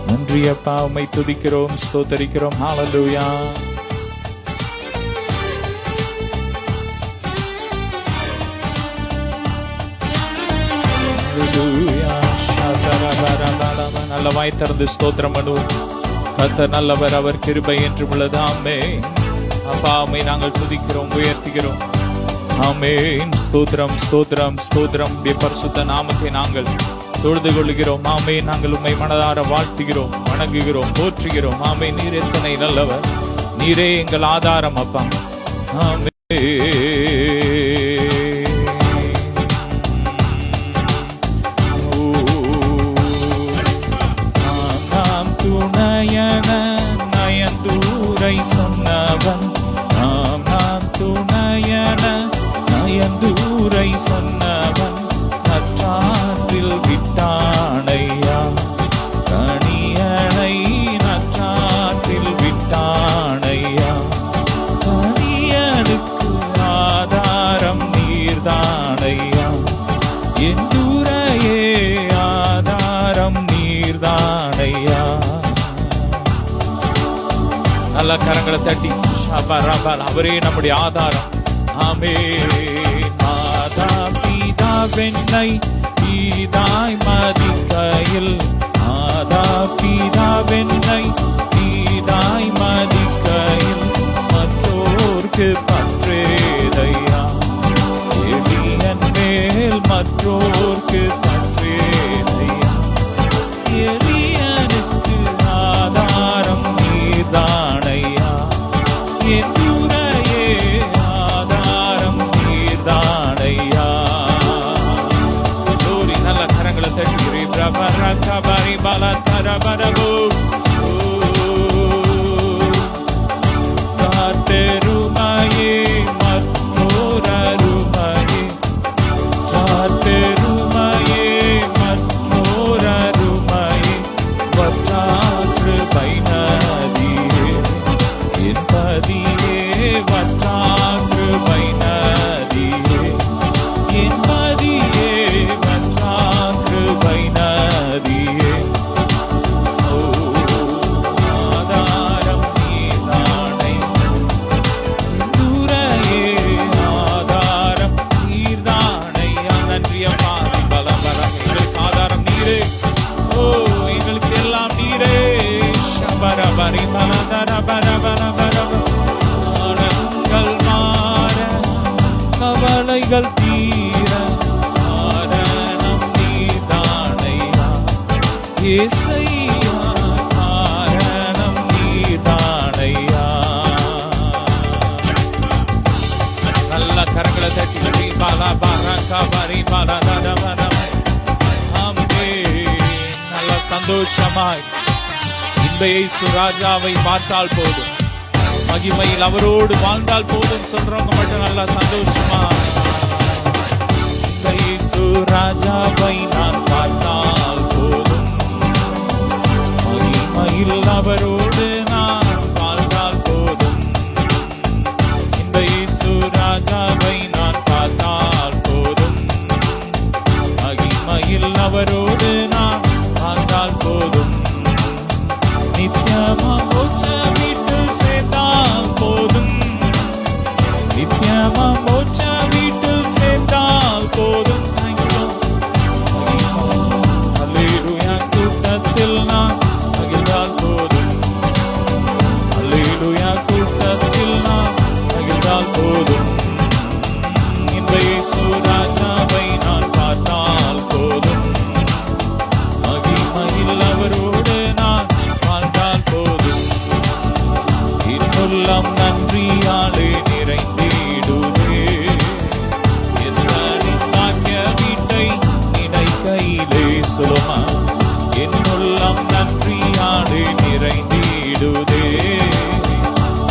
நன்றி அப்பா, உம்மை துதிக்கிறோம், ஸ்தோத்தரிக்கிறோம். ஹல்லேலூயா. நல்ல வாய் திறந்து ஸ்தோத்திரம் பண்ணுவோம். கர்த்தர் நல்லவர், அவர் கிருபை என்றும் உள்ளது. ஆமென். அப்பா, உம்மை நாங்கள் துதிக்கிறோம், உயர்த்துகிறோம். ஆமென். ஸ்தோத்திரம், ஸ்தோத்திரம், ஸ்தோத்திரம். உம்முடைய பரிசுத்த நாமத்தை நாங்கள் தொழுது கொள்கிறோம். ஆமென். நாங்கள் உம்மை மனதார வாழ்த்துகிறோம், வணங்குகிறோம், போற்றுகிறோம். ஆமென். நீர் எத்தனை நல்லவர், நீரே எங்கள் ஆதாரம் அப்பா. ஆமென். துணையன நயந்தூரை சொன்னவன், நாம் துணையன நயந்தூரை சொன்னவன், நற்றாற்றில் விட்டானையா கணியனை, நற்றாற்றில் விட்டானையா. கணியனுக்கு ஆதாரம் நீர்தானையா, என் தூரையே ஆதாரம் நீர்தானையா. நல்ல கரங்களை தட்டி அவரே நம்முடைய ஆதாரம். ஆமென். மாதா பிதாவென்னை பீதாய் மதிக்கையில், மாதா பிதாவென்னை பீதாய் மதிக்கையில், மற்றோர்க்கு பற்றேதையா எளியன் மேல், மற்றோர்க்கு பற்றேதையா. எளியனுக்கு ஆதாரம் நீர்தானையா, என் துணையே ஆதாரம் நீர்தானையா. நல்ல கரங்களை தட்டி பிரபரி பல தரபரவோ காத்தெருமையே மற்றோரருமையே, காத்தெருமையே மற்றோரருமையே, வற்றாற்று பைநதியே என் பதியே, வற்றாற்று பைநதியே என் பதியே, வற்றாற்று பைநதியே. ஆதாரம் நீர்தானை, துரையே ஆதாரம் நீர்தானை. நன்றி அப்பா, பலம் பலம். எங்களுக்கு ஆதாரம் நீரே, ஓ எங்களுக்கு எல்லாம் நீரே. பரபரி பலதர பரபரபரபரங்கள் மாற, கவலைகள் தீர, காரணம் நீர்தானையா இயேசையா, காரணம் நீர்தானையா. நல்ல கரங்களை தட்டி பால பரக்க பரி பலதர பரப. ஆமென். நல்ல சந்தோஷமாய் இந்த இயேசு ராஜாவை பார்த்தால் போதும், மகிமையில் அவரோடு வாழ்ந்தால் போதும் சொல்றவங்க மட்டும் நல்லா சந்தோஷமா. இந்த இயேசு ராஜாவை நான் பார்த்தால் போதும், மகிமையில் அவரோடு நான் வாழ்ந்தால் போதும். இந்த இயேசு ராஜாவை நான் பார்த்தால் போதும், மகிமையில் அவரோடு நான் வாழ்ந்தால் போதும். நித்தியமா மோட்ச வீட்டில் சேர்ந்தால் போதும், நித்தியமா மோட்ச வீட்டில் சேர்ந்தால் போதும். அல்லேலூயா கூட்டத்தில் நான் மகிழ்ந்தால் போதும், அல்லேலூயா கூட்டத்தில் நான் மகிழ்ந்தால் போதும். இந்த இயேசு ராஜாவை நான் பார்த்தால் போதும், மகிமையில் அவரோடு நான் வாழ்ந்தால் போதும். இன்னுள்ளம் நன்றியாலே நிறைந்திடுவே, எத்தனை பாக்கிய வீட்டை நினைக்கையிலே சொல்லுமா. என்னுள்ளம் நன்றியாலே நிறைந்திடுதே,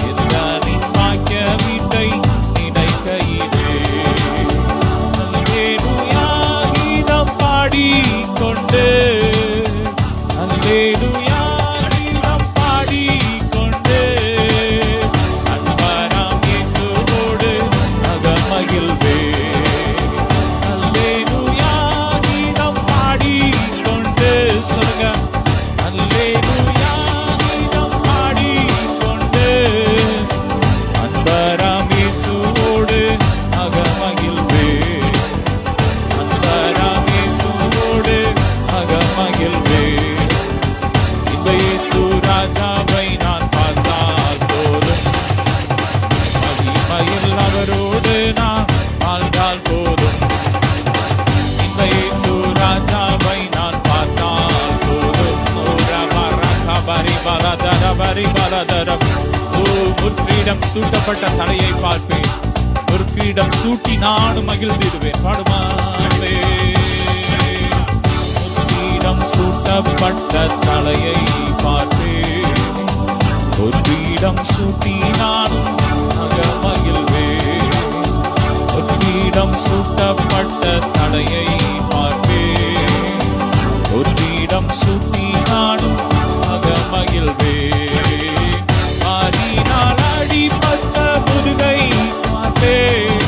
எத்தனை பாக்கிய வீட்டை நினைக்கையிலே. அல்லேலூயா கீதம் பாடிக்கொண்டு, அல்லேலூயா கீதம் பாடிக்கொண்டு, முற்கிரீடம் சூட்டப்பட்ட தலையை பார்ப்பேன், முற்கிரீடம் சூட்டி நானும் மகிழ்ந்திடுவேன். பாடுமாண்டே. முற்கிரீடம் சூட்டப்பட்ட தலையை பார்ப்பேன், முற்கிரீடம் சூட்டி நானும் மகிழ்வேன். முற்கிரீடம் சூட்டப்பட்ட தலையை பார்ப்பேன், முற்கிரீடம் சூட்டி நானும் மகிழ்வேன். மாறினால் அடிபட்ட முதுகை பார்ப்பேன்,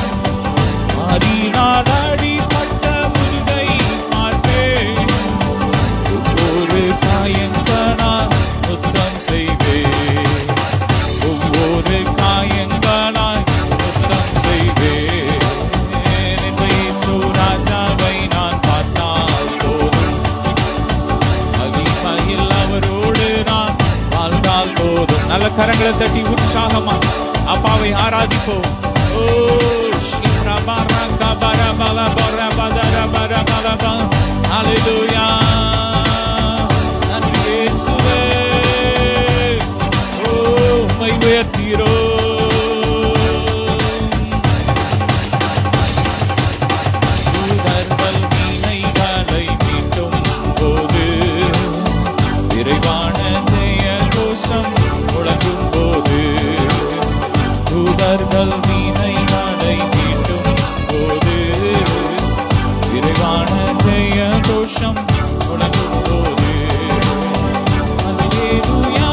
மாறினால் அடிபட்ட முதுகை பார்ப்பேன். ஒவ்வொரு காயங்களால் சுத்தம் செய்வேன், ஒவ்வொரு காயங்களால் சுத்தம் செய்வேன். இந்த இயேசு ராஜாவை நான் பார்த்தால் போதும், மகிமையில் அவரோடு நான் வாழ்ந்தால் போதும். நல்ல கரங்களை தட்டி உற்சாகமா அப்பாவை ஆராதிப்போம். ஓ ஷிப்ரா பரகா பரபல பரபதர பரபலப. ஹல்லேலூயா. நன்றி இயேசுவே. ஓ உம்மை உயர்த்தீரோ. தூதர்கள் வீணைகளை மீட்டும் போது, விரைவான ஜெய கோஷம் முழங்கும் போது, தூதர்கள் வீணைகளை மீட்டும் போது, விரைவான ஜெய கோஷம் முழங்கும் போது, அல்லேலூயா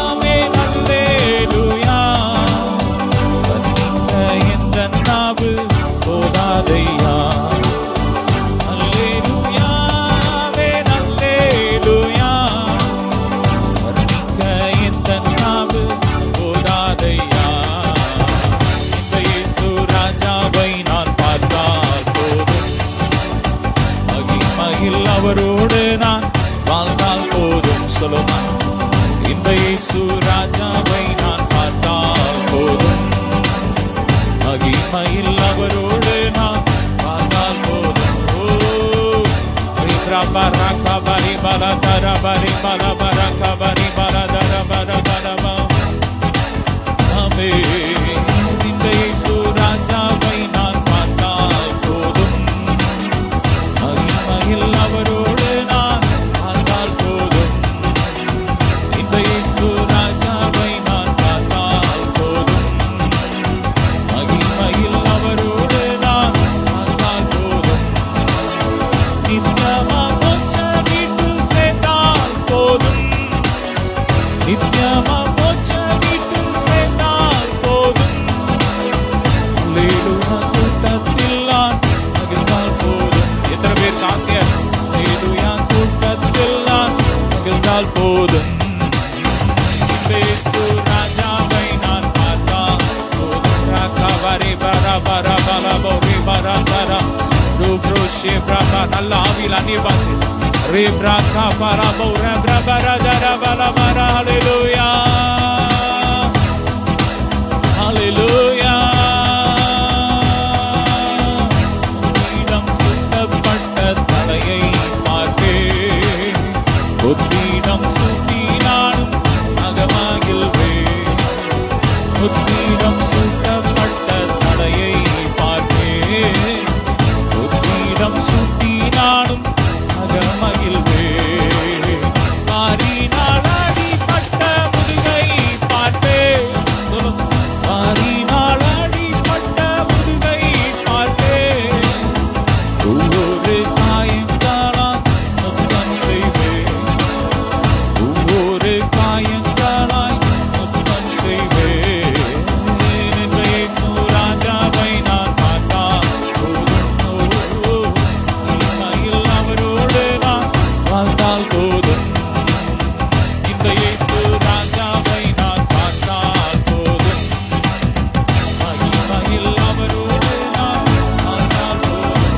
ஆமென் அல்லேலூயா. வந்திட்ட எந்தன் நாவு போதாதையா. அல்லேலூயா ஆமென் அல்லேலூயா. வர்ணிக்க எந்தன் நாவு போதாதையா. இந்த இயேசு ராஜாவை நான் பார்த்தால் போதும், மகிமையில் அவரோடு நான் வாழ்ந்தால் போதும். சொல்லுமா. இந்த இயேசு ராஜாவை நான் பார்த்தால் போதும், மகிமையில் அவரோடு நான் வாழ்ந்தால் போதும். ஓ ரிப்ரா பரகா பரி பல தர பரி பல பரகா பரி பல தர பர பரபா. ஆமென். இந்த இயேசு ராஜாவை நான் பார்த்தால் போதும், மகிமையில் அவரோடு நான் வாழ்ந்தால் போதும். இந்த இயேசு ராஜாவை நான் பார்த்தால் போதும், மகிமையில் அவரோடு நான் வாழ்ந்தால் போதும். நித்யமா மோட்ச வீட்டில் சேர்ந்தால் போதும், நித்யமா மோட்ச வீட்டில் சேர்ந்தால் போதும். அல்லேலூயா கூட்டத்தில் நான் மகிழ்ந்தால் போதும். எத்தனை பேருக்கு ஆசையா? அல்லேலூயா கூட்டத்தில் நான் மகிழ்ந்தால் போதும். இந்த இயேசு ராஜாவை நான் பார்த்தால் போதும். ராகா வரி பர பர பல போரி பர பர ரூப்ரோ ஷேப்ரா. நல்ல ஆவியில் அந்நியபாசி ரேப்ராகா பர போர பிரபர ஜர பல பர. ஹல்லேலூயா ஹல்லேலூயா. சுத்தப்பட்ட தலையை பார்ப்பேன், புத்திடம் சுத்தி நானும் மகிழ்வேன். புத்திடம் சுத்தப்பட்ட தலையை பார்ப்பேன், புத்திடம் சுத்தி நானும் மகிழ்வேன். மாறினால் அடிபட்ட முதுகை பார்ப்பேன். சொல்லும். மாறினால் அடிபட்ட முதுகை பார்ப்பேன், ஒவ்வொரு காயங்களால் சுத்தம் செய்வேன், ஒவ்வொரு காயங்களாய் சுத்தம் செய்வேன். இந்த இயேசு ராஜாவை நான் பார்த்தால் போதும், மகிமையில் அவரோடு நான் வாழ்ந்தால் போதும். இந்த இயேசு ராஜாவை நான் பார்த்தால் போதும், மகிமையில் அவரோடு நான் வாழ்ந்தால் போதும்.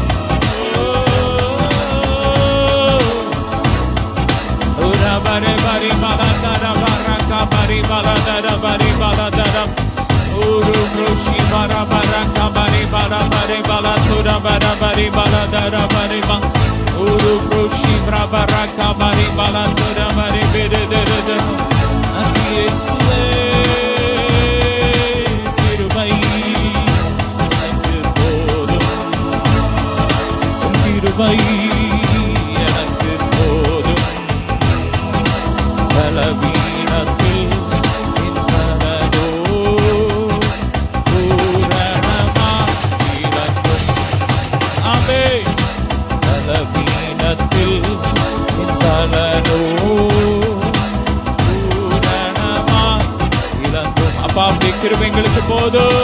Bari bari baladara baraka bari baladara bari baladara uru krushi bara baraka bari bara bari balatura bara bari baladara bari ba uru krushi bara baraka bari balatura bari bere de de de. Yesu கிருபை எனக்கு போதும், பலவீனத்தில் என் பலனோ பூரணமாய் விளங்கும். ஆமென். பலவீனத்தில் என் பலனோ பூரணமாய் விளங்கும். அப்பா, அப்படி கிருபை எங்களுக்கு போதும்.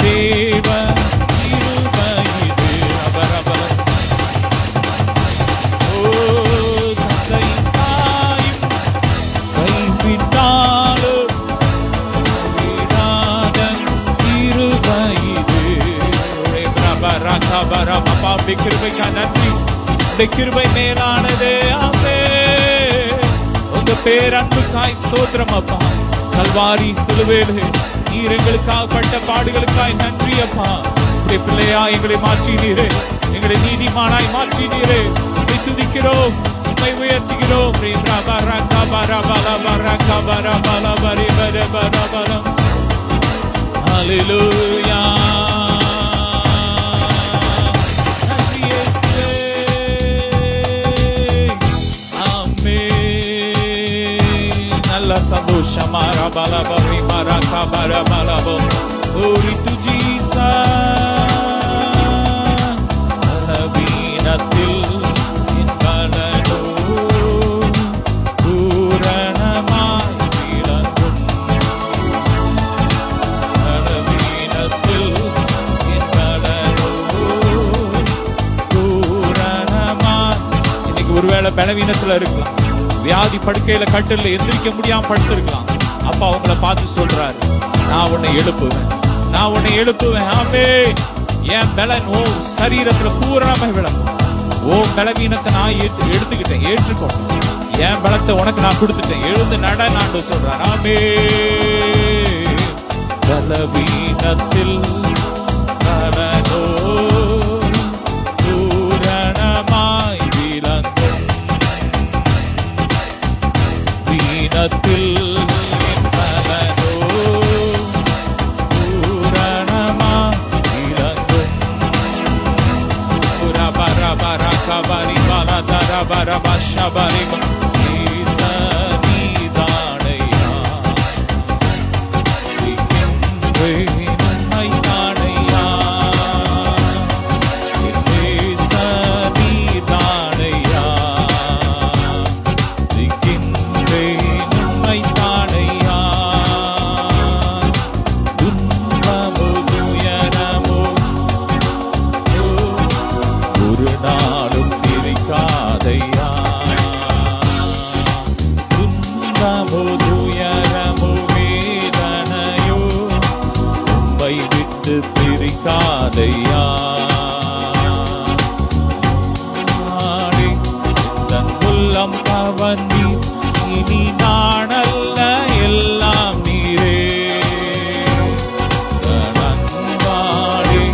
தேவ கிருபைக்கா நன்றி. இந்த கிருபை மேலானது. ஆமென். உங்க பேரன்புக்காய் ஸ்தோத்திரம் அப்பா. கல்வாரி சிலுவையிலே நீர் எங்களுக்காக பட்ட பாடுகளுக்காய் நன்றி அப்பா. உடைய பிள்ளையா எங்களை மாற்றினீரே, எங்களை நீதிமானாய் மாற்றினீரே. உம்மை துதிக்கிறோம், உம்மை உயர்த்துகிறோம். ஹல்லேலூயா. Shamara balabo maraka bara balabo glory to Jesus. Alavinatil in balado puranamai vilangum. Alavinatil in balado puranamai. இன்னைக்கு ஒருவேளை பலவீனத்துல இருக்கலாம், வியாதி படுக்கையில கட்டில எந்திரிக்க முடியாம படுத்திருக்கலாம். அப்பா அவங்களை பார்த்து சொல்றாரு, நான் உன்னை எழுப்புவேன், நான் உன்னை எழுப்புவேன். ஆமென். என் பலன் ஓ சரீரத்துல பூரணமாய் விளங்கும். ஓ பலவீனத்தை நான் எடுத்துக்கிட்டேன், ஏற்றுக்கோ. என் பலத்தை உனக்கு நான் கொடுத்துட்டேன், எழுந்து நட நான் சொல்றாரு. ஆமென். பலவீனத்தில் பலனோ பூரணமாய் விளங்கும். வீணத்தில் பிரிக்காதையா. தன் உள்ளம் கவர்ந்தி இனி நானல்ல எல்லாம் நீரே. நண்பாடி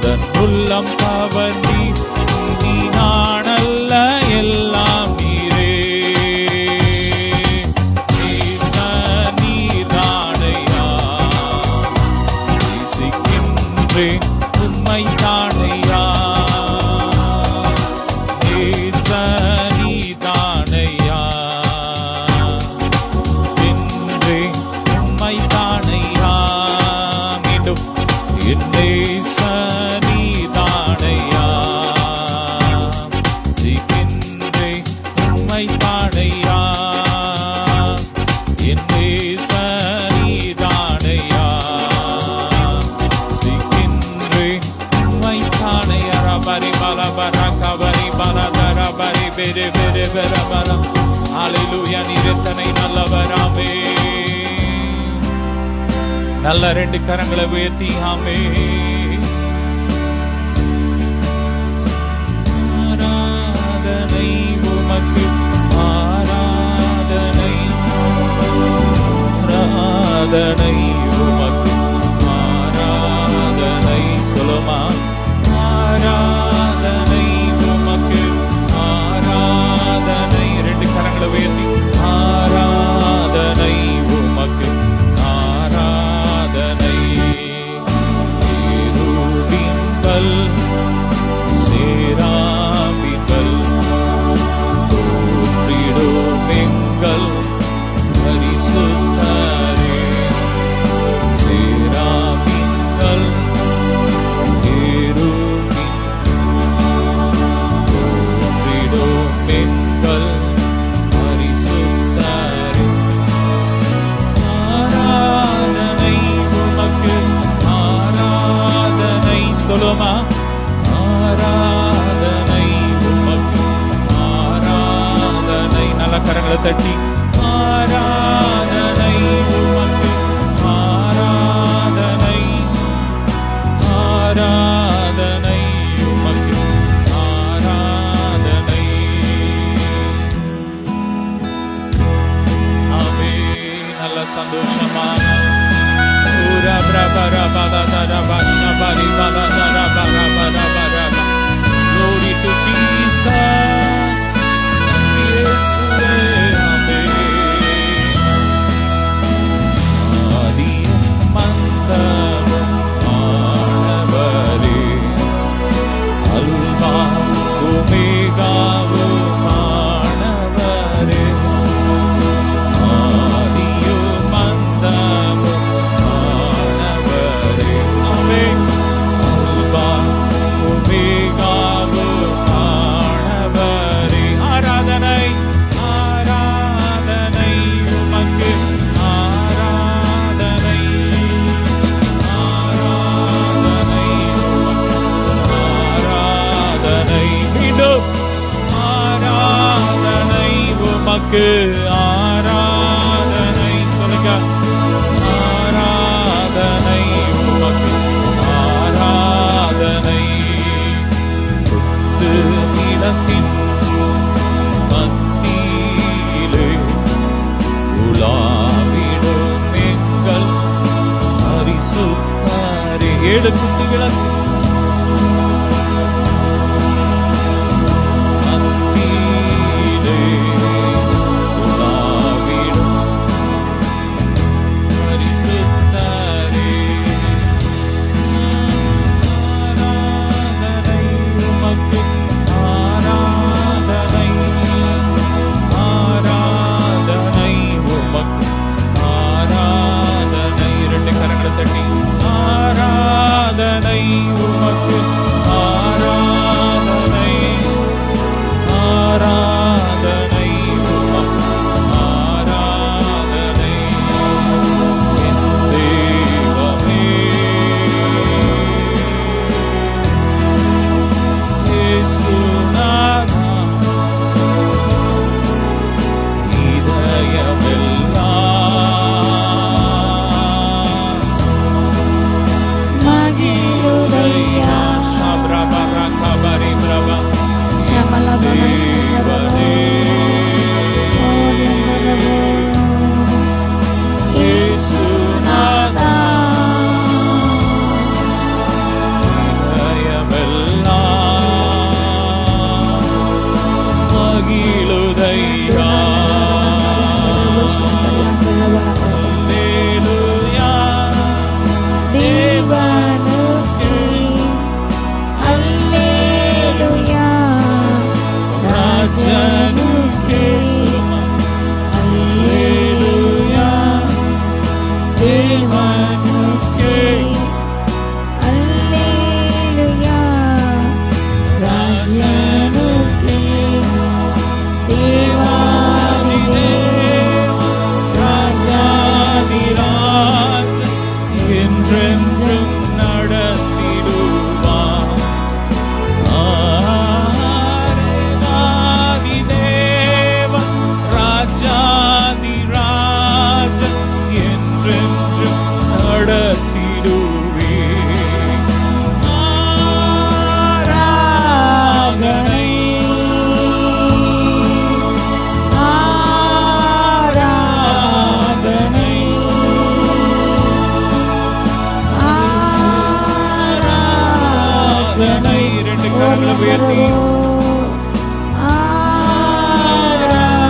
தன் உள்ளம் கவர்ந்தி இனி நானல்ல எல்லாம் நீரே. நீதானையா உம்மை தானையா. நீதானையா என்றே உம்மை தானையா. மீண்டும் என்னை நீதானையா என்றே உம்மை தானையா. என்னை நீதானையா Hallelujah, நீர் எத்தனை நல்லவர். ஆமென். நல்ல ரெண்டு கரங்களை உயர்த்தி ஆமே. ஆராதனை உமக்கு, ஆராதனை, ஆராதனை உமக்கு, ஆராதனை. சொல்லுமா, ஆராதனை உமக்கு, ஆராதனை. ரெண்டு கரங்களை உயர்த்தி ஆராதனை உமக்கு, ஆராதனை. சேருவின்கள் சேராவின்கள் தோற்றிடும் எங்கள் பரிசுத்தரே. சேராவின்கள் சேருவின் தோற்றிடும் எங்கள் பரிசுத்தரே. ஆராதனை உமக்கு, ஆராதனை. சொல்லுமா, ஆராதனை உமக்கு, ஆராதனை. நல்ல கரங்களை தட்டி ஆராதனை உமக்கு, ஆராதனை, ஆராதனை உமக்கு, ஆராதனை. ஆமே. நல்ல சந்தோஷமான Glory to Jesus. இயேசுவே, ஆமென். ஆதியும் அந்தமும் ஆனவரே, அல்பா ஒமேகாவும் ஆனவரே. ஆதியும் அந்தமும் ஆனவரே, ஆமென். அல்பா ஒமேகாவும் ஆனவரே. ஆராதனை, ஆராதனை உமக்கு, ஆராதனை, ஆராதனை உமக்கு, ஆராதனை. மீண்டும் ஆராதனை உமக்கு, ஆராதனை. சொல்லுங்க, ஆராதனை உமக்கு, ஆராதனை. புத்து நிலத்தின் மத்தியிலே உலாவிடும் எங்கள் பரிசுத்தரே. 7 குத்து விளக்கு மத்தியிலே உலாவிடும்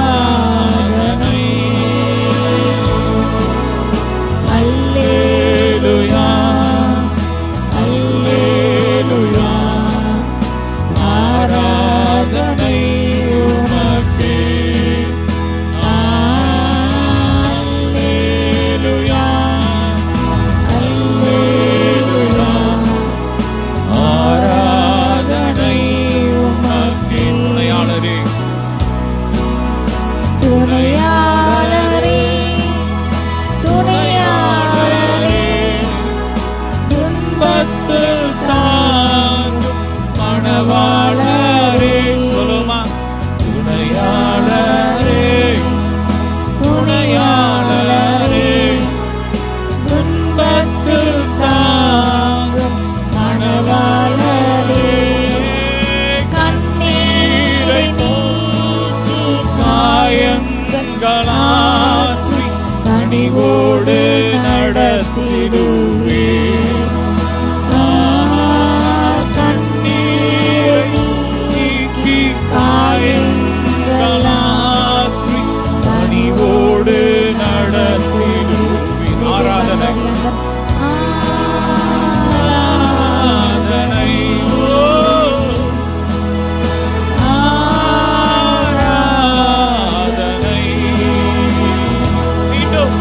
ஆராதனை அல்லேலூயா அல்லேலூயா ஆராதனை உமக்கே அல்லேலூயா அல்லேலூயா ஆராதனை உமக்கே துணையாளரே துணையாளரே துணையாளரே துன்பத்தில் தாங்கும் மணவாளரே சொல்லுமா துணையாளரே துணையாளரே துன்பத்தில் தாங்கும் மணவாளரே கண்ணீரை நீக்கி காயங்களாற்றி கனிவோடு நடத்திடுவே கண்ணீரை நீக்கி காயங்களாற்றி கனிவோடு நடத்திடுவே ஆராதனை ஆராதனை ஆராதனை மீண்டும்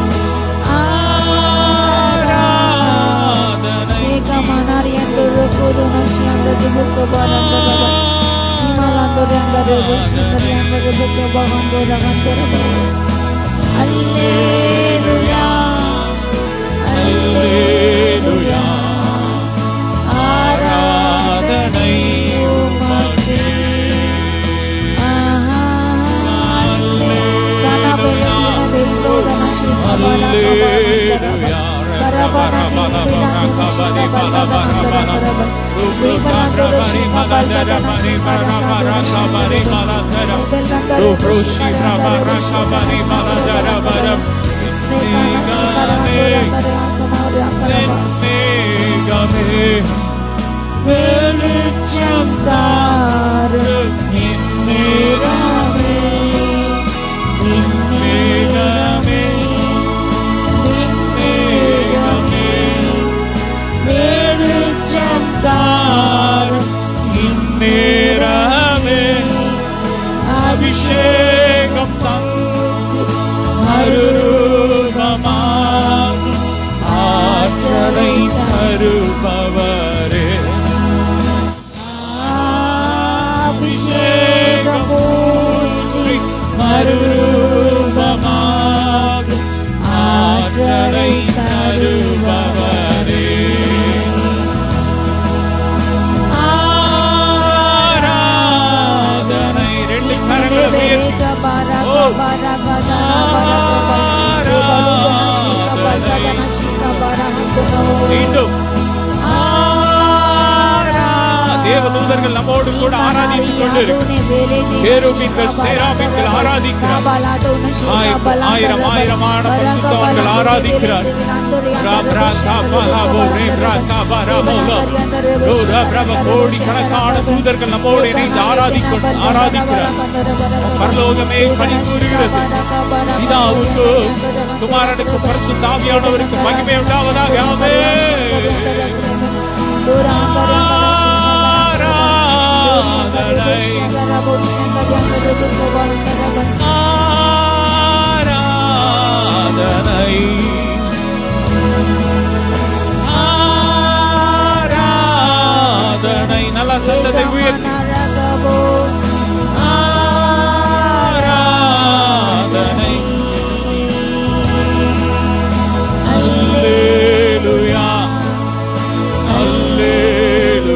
ஆராதனை அல்லேலூயா அல்லேலூயா ஆராதனை உமக்கே அல்லேலூயா வெளிச்சம் தாரும் நின்மேகமே நின்மேகமே நின்மேகமே வெளிச்சம் தாரும் இந்நேரமே அபிஷேகம் தந்து மறுரூபமாகும் ஆற்றலை தருபவரே அபிஷேகம் ஊற்றி மறுரூபமாகும் ஆற்றலை தருபவரே ஆராதனை ரெண்டு கரங்களை உயர்த்தி மீண்டும் தேவதூதர்கள் நம்மோடு கூட ஆராதித்துக் கொண்டிருக்கிறார்கள். கேருபீன்கள் சேராபீன்கள் ஆராதிக்கிறார்கள். ஆயிரம் ஆயிரமான பரிசுத்தவான்கள் ஆராதிக்கிறார்கள். கோடிக்கணக்கான தூதர்கள் நம்மோடு இணைந்து ஆராதிக்கிறார்கள். பரலோகமே பணி கூறுகிறது. பிதாவுக்கு குமாரனுக்கு பரிசுத்த ஆவியானவருக்கு மகிமை உண்டாவதாக. ஆமென். ஆராதனை ஆராதனை ஆராதனை நல்ல சத்தத்தை உயர்த்தி ஆராதனை அல்லேலூயா அல்லேலூயா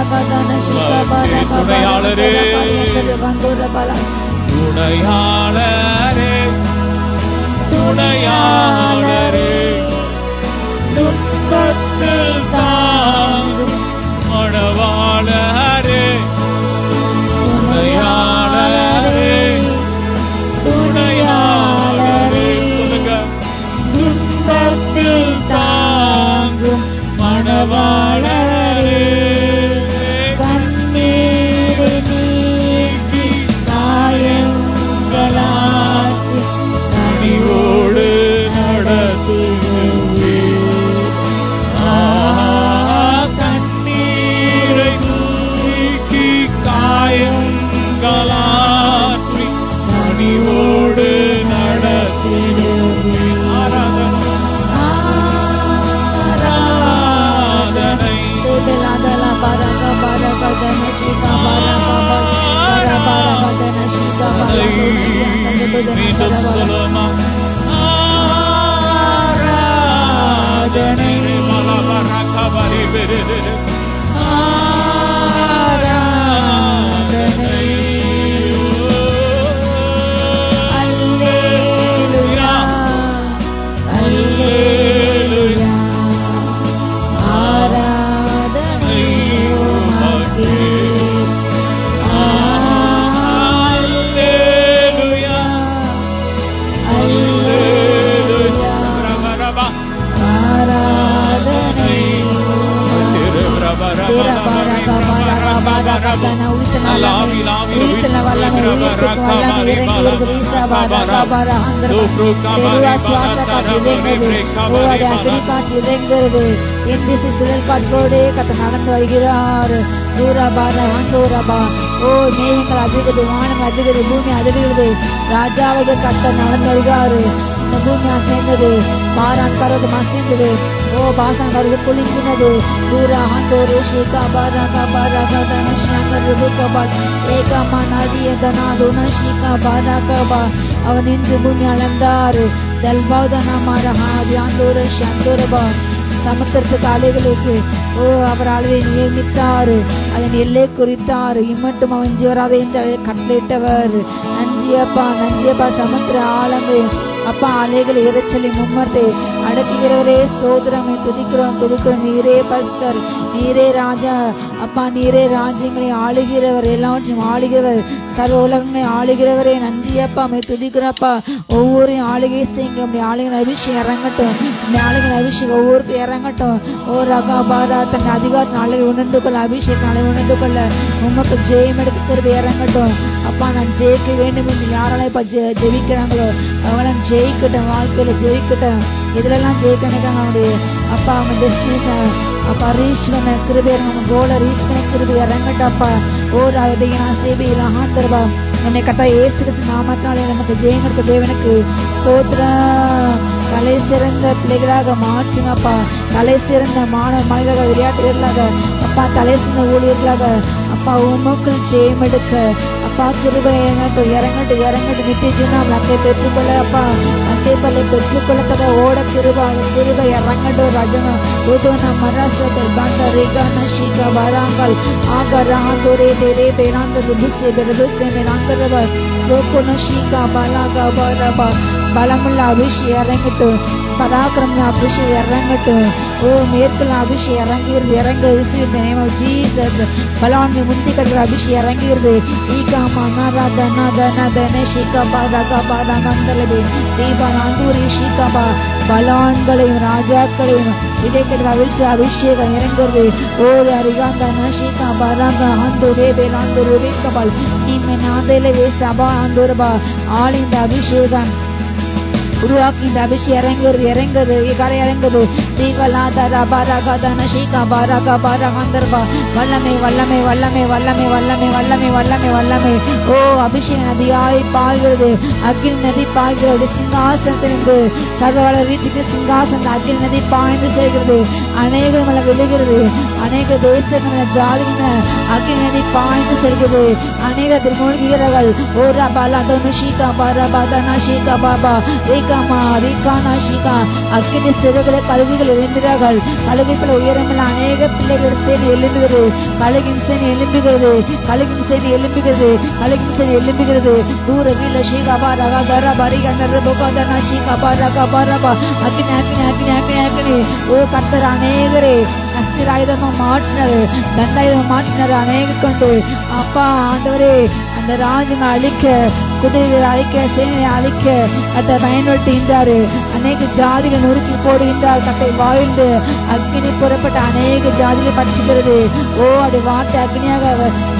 துணையாளரே துணையாளரே துணையாளரே துன்பத்தில் தாங்கும் மணவாளரே துணையாளரே துணையாளரே சொல்லுங்க துன்பத்தில் தாங்கும் மணவாளரே கண்ணீரை நீக்கி காயங்களாற்றி கனிவோடு நடத்திடுவீர். கண்ணீரை நீக்கி காயங்களாற்றி கனிவோடு நடத்திடுவீர். ஆராதனை மீண்டும் சொல்லுமா ஆராதனை மலபரகபரி விருது ஆராதனை அல்லேலூயா அல்லேலூயா ஆராதனை உமக்கே அல்லேலூயா அல்லேலூயா ஆராதனை நடந்து வருகிறார். ஓ மேகங்கள் அதிகது, வானம் அதிகது, பூமி அதிகது, ராஜாவை கட்ட நடந்து வருகிறாரு. இந்த பூமி அசைந்தது, பாரான் பருவம் அசைந்தது, ஓ பாசன் பருவம் குலுங்கினது. தூரா ஹந்தோரே ஷேகா பாராகா பாராகா தனஷாங்கர் ருபுகபால் ஏகமா நாடிய தனாதுன ஷேகா பாராகா பா. அவர் நின்று பூமி அளந்தார். தல்பாதனா மாரஹா தியாந்தோர ஷாந்தோரபா. சமுத்திரத்துக்கு அலைகளுக்கு ஓ அவர் அளவை நியமித்தார், அதன் எல்லை குறித்தார். இம்மட்டும் அவன் ஜீவராத என்று கட்டளையிட்டவர். நஞ்சியப்பா நஞ்சியப்பா சமுத்திர ஆழங்கள் அப்பா அலைகள் இறைச்சலை மும்மர்த்தை அடக்குகிறவரே ஸ்தோத்திரமை துதிக்கிறோம் துதிக்கிறோம். நீரே பஸ்தர், நீரே ராஜா அப்பா, நீரே ராஜ்யங்களை ஆளுகிறவர், எல்லாவற்றையும் ஆளுகிறவர், சர்வ உலகங்களை ஆளுகிறவரே நன்றியப்பா. மை துதிக்கிறப்பா. ஒவ்வொரையும் ஆளுகை செய்யுங்க. அப்படி ஆளுகள் அபிஷேகம் இறங்கட்டும், இந்த ஆளுகள் அபிஷேகம் ஒவ்வொருக்கும் இறங்கட்டும். ஓ ரகா பாரா தன் அதிகாரத்தின் அளவை உணர்ந்து கொள்ள, அபிஷேகத்தின் அளவை உணர்ந்து கொள்ள உமக்கு ஜெயம் எடுத்து திரும்ப இறங்கட்டும். அப்பா நான் ஜெயிக்க வேண்டும் என்று யாரெல்லாம் இப்போ ஜெயிக்கிறாங்களோ அவங்கள ஜெயிக்கட்டும், வாழ்க்கையில் ஜெயிக்கட்டும். இதிலெல்லாம் ஜெயிக்க நினைக்கிறாங்க அவனுடைய அப்பா. அவங்க டெஸ்டினேஷ அப்பா ரீச் பண்ண கிருபை, நம்ம கோலை ரீச் பண்ண கிருபை இறங்கட்டப்பா. ஓ ராதையா சேவையில் ஆந்தரவா என்னை கட்டா ஏசு நாமத்தினாலே நமக்கு ஜெயம் எடுத்த தேவனுக்கு ஸ்தோத்திரம். கலை சிறந்த பிள்ளைகளாக மாற்றுங்கப்பா. கலை சிறந்த மனிதராக, விளையாட்டு வீரர்களாக அப்பா, தலை சிறந்த ஊழியர்களாக அப்பா உமக்குள் ஜெயம் எடுக்க அப்பா கிருபை இறங்கட்டு இறங்கட்டு நித்திய ஜீவனம் அக்கை பெற்றுக்கொள்ள அப்பா. அக்கை பல்லை பெற்றுக்கொள்ளக்கத ஓட கிருபை இறங்கட்டு ராஜங்க. உதவன மராசத்தை பாண்ட ரேகான ஷீகா வராங்கள் ஆக ராந்தோரே தேரே பேராந்த ருபுஸ்ரே பெருபுஸ்ரே மேராந்தரவ ரோக்கோன ஷீகா பலாகா பரபா. பலமுள்ள அபிஷேகம் இறங்கட்டும், பராக்கிரம அபிஷேகம் இறங்கட்டும். ஓ மேற்குள்ள அபிஷேகம் இறங்குகிறது, இறங்க receive the name of Jesus. பலவான்கள் முந்தி கட்டுற அபிஷேகம் இறங்குகிறது. ஈகாமா நாராத நாத நாதன ஷீகாபா ரகாபா ரகந்தலபி தீபா நாந்தூரி ஷீகாபா. பலவான்களையும் ராஜாக்களையும் இடைக்கிற அவிழ்ச்சி அபிஷேகம் இறங்குறது. ஓ அரிகாந்தன ஷீகாபா ரக ஆந்தோ ரேபே நாந்தோ ரேகபால் நீமே நாதேலவே சபா ஆந்தோரபா. ஆள் இந்த அபிஷேகம் உருவாக்கி இந்த அபிஷேகம் இறங்குறது கரை இறங்குது. தீகலாதரா பாரகாதன ஷீகா பாரகா பாரகாந்தர்பா. வல்லமை வல்லமை வல்லமை வல்லமை வல்லமை வல்லமை வல்லமை வல்லமை. ஓ அபிஷேகம் நதியாய் பாய்கிறது, அக்கினி நதி பாய்கிறது. சிங்காசனத்திலிருந்து சர்வவள வீச்சுக்கு சிங்காசன அக்கினி நதி பாய்ந்து செல்கிறது. அநேக மலை விழுகிறது, அநேக தேசங்கள் ஜாதிகள் அக்கினி நதி பாய்ந்து செல்கிறது. அநேகத்தில் மூழ்கிறவர்கள் ஓ ரபாலா தனு ஷீகா பாரபா தனா ஷீகா பாபா ரேகாமா ரேகானா ஷீகா. அக்கினி சிறுகளை கழுகுகளை பிள்ளைகள் எழும்புகிறார்கள். கழுகைக்குள்ள உயரமுள்ள அநேக பிள்ளைகள் சேனை எழும்புகிறது. கழுகின் சேனை எழும்புகிறது. கழுகின் சேனை எழும்புகிறது. கழுகின் சேனை எழும்புகிறது. தூர வீல ஷீகாபா ரகா தரா பரி கந்தர போகாதனா ஷீகாபா ரகா பரபா அக்னி அக்னி அக்னி அக்னி அக்னி. ஓ கர்த்தர் அநேகரே அஸ்திராயுதமா மாற்றினாரு, தண்டாயுதமா மாற்றினாரு அநேக கொண்டு. அப்பா ஆண்டவரே அந்த ராஜனை அழிக்க, குதிரை அழிக்க, சேனையை அழிக்க கட்டை பயன்படுத்துகின்றாரு. அநேக ஜாதிகள் நொறுக்கி போடுகின்றார். கட்டை வாழ்ந்து அக்னி புறப்பட்ட அநேக ஜாதிகளை பட்சிக்கிறது. ஓ அது வார்த்தை அக்னியாக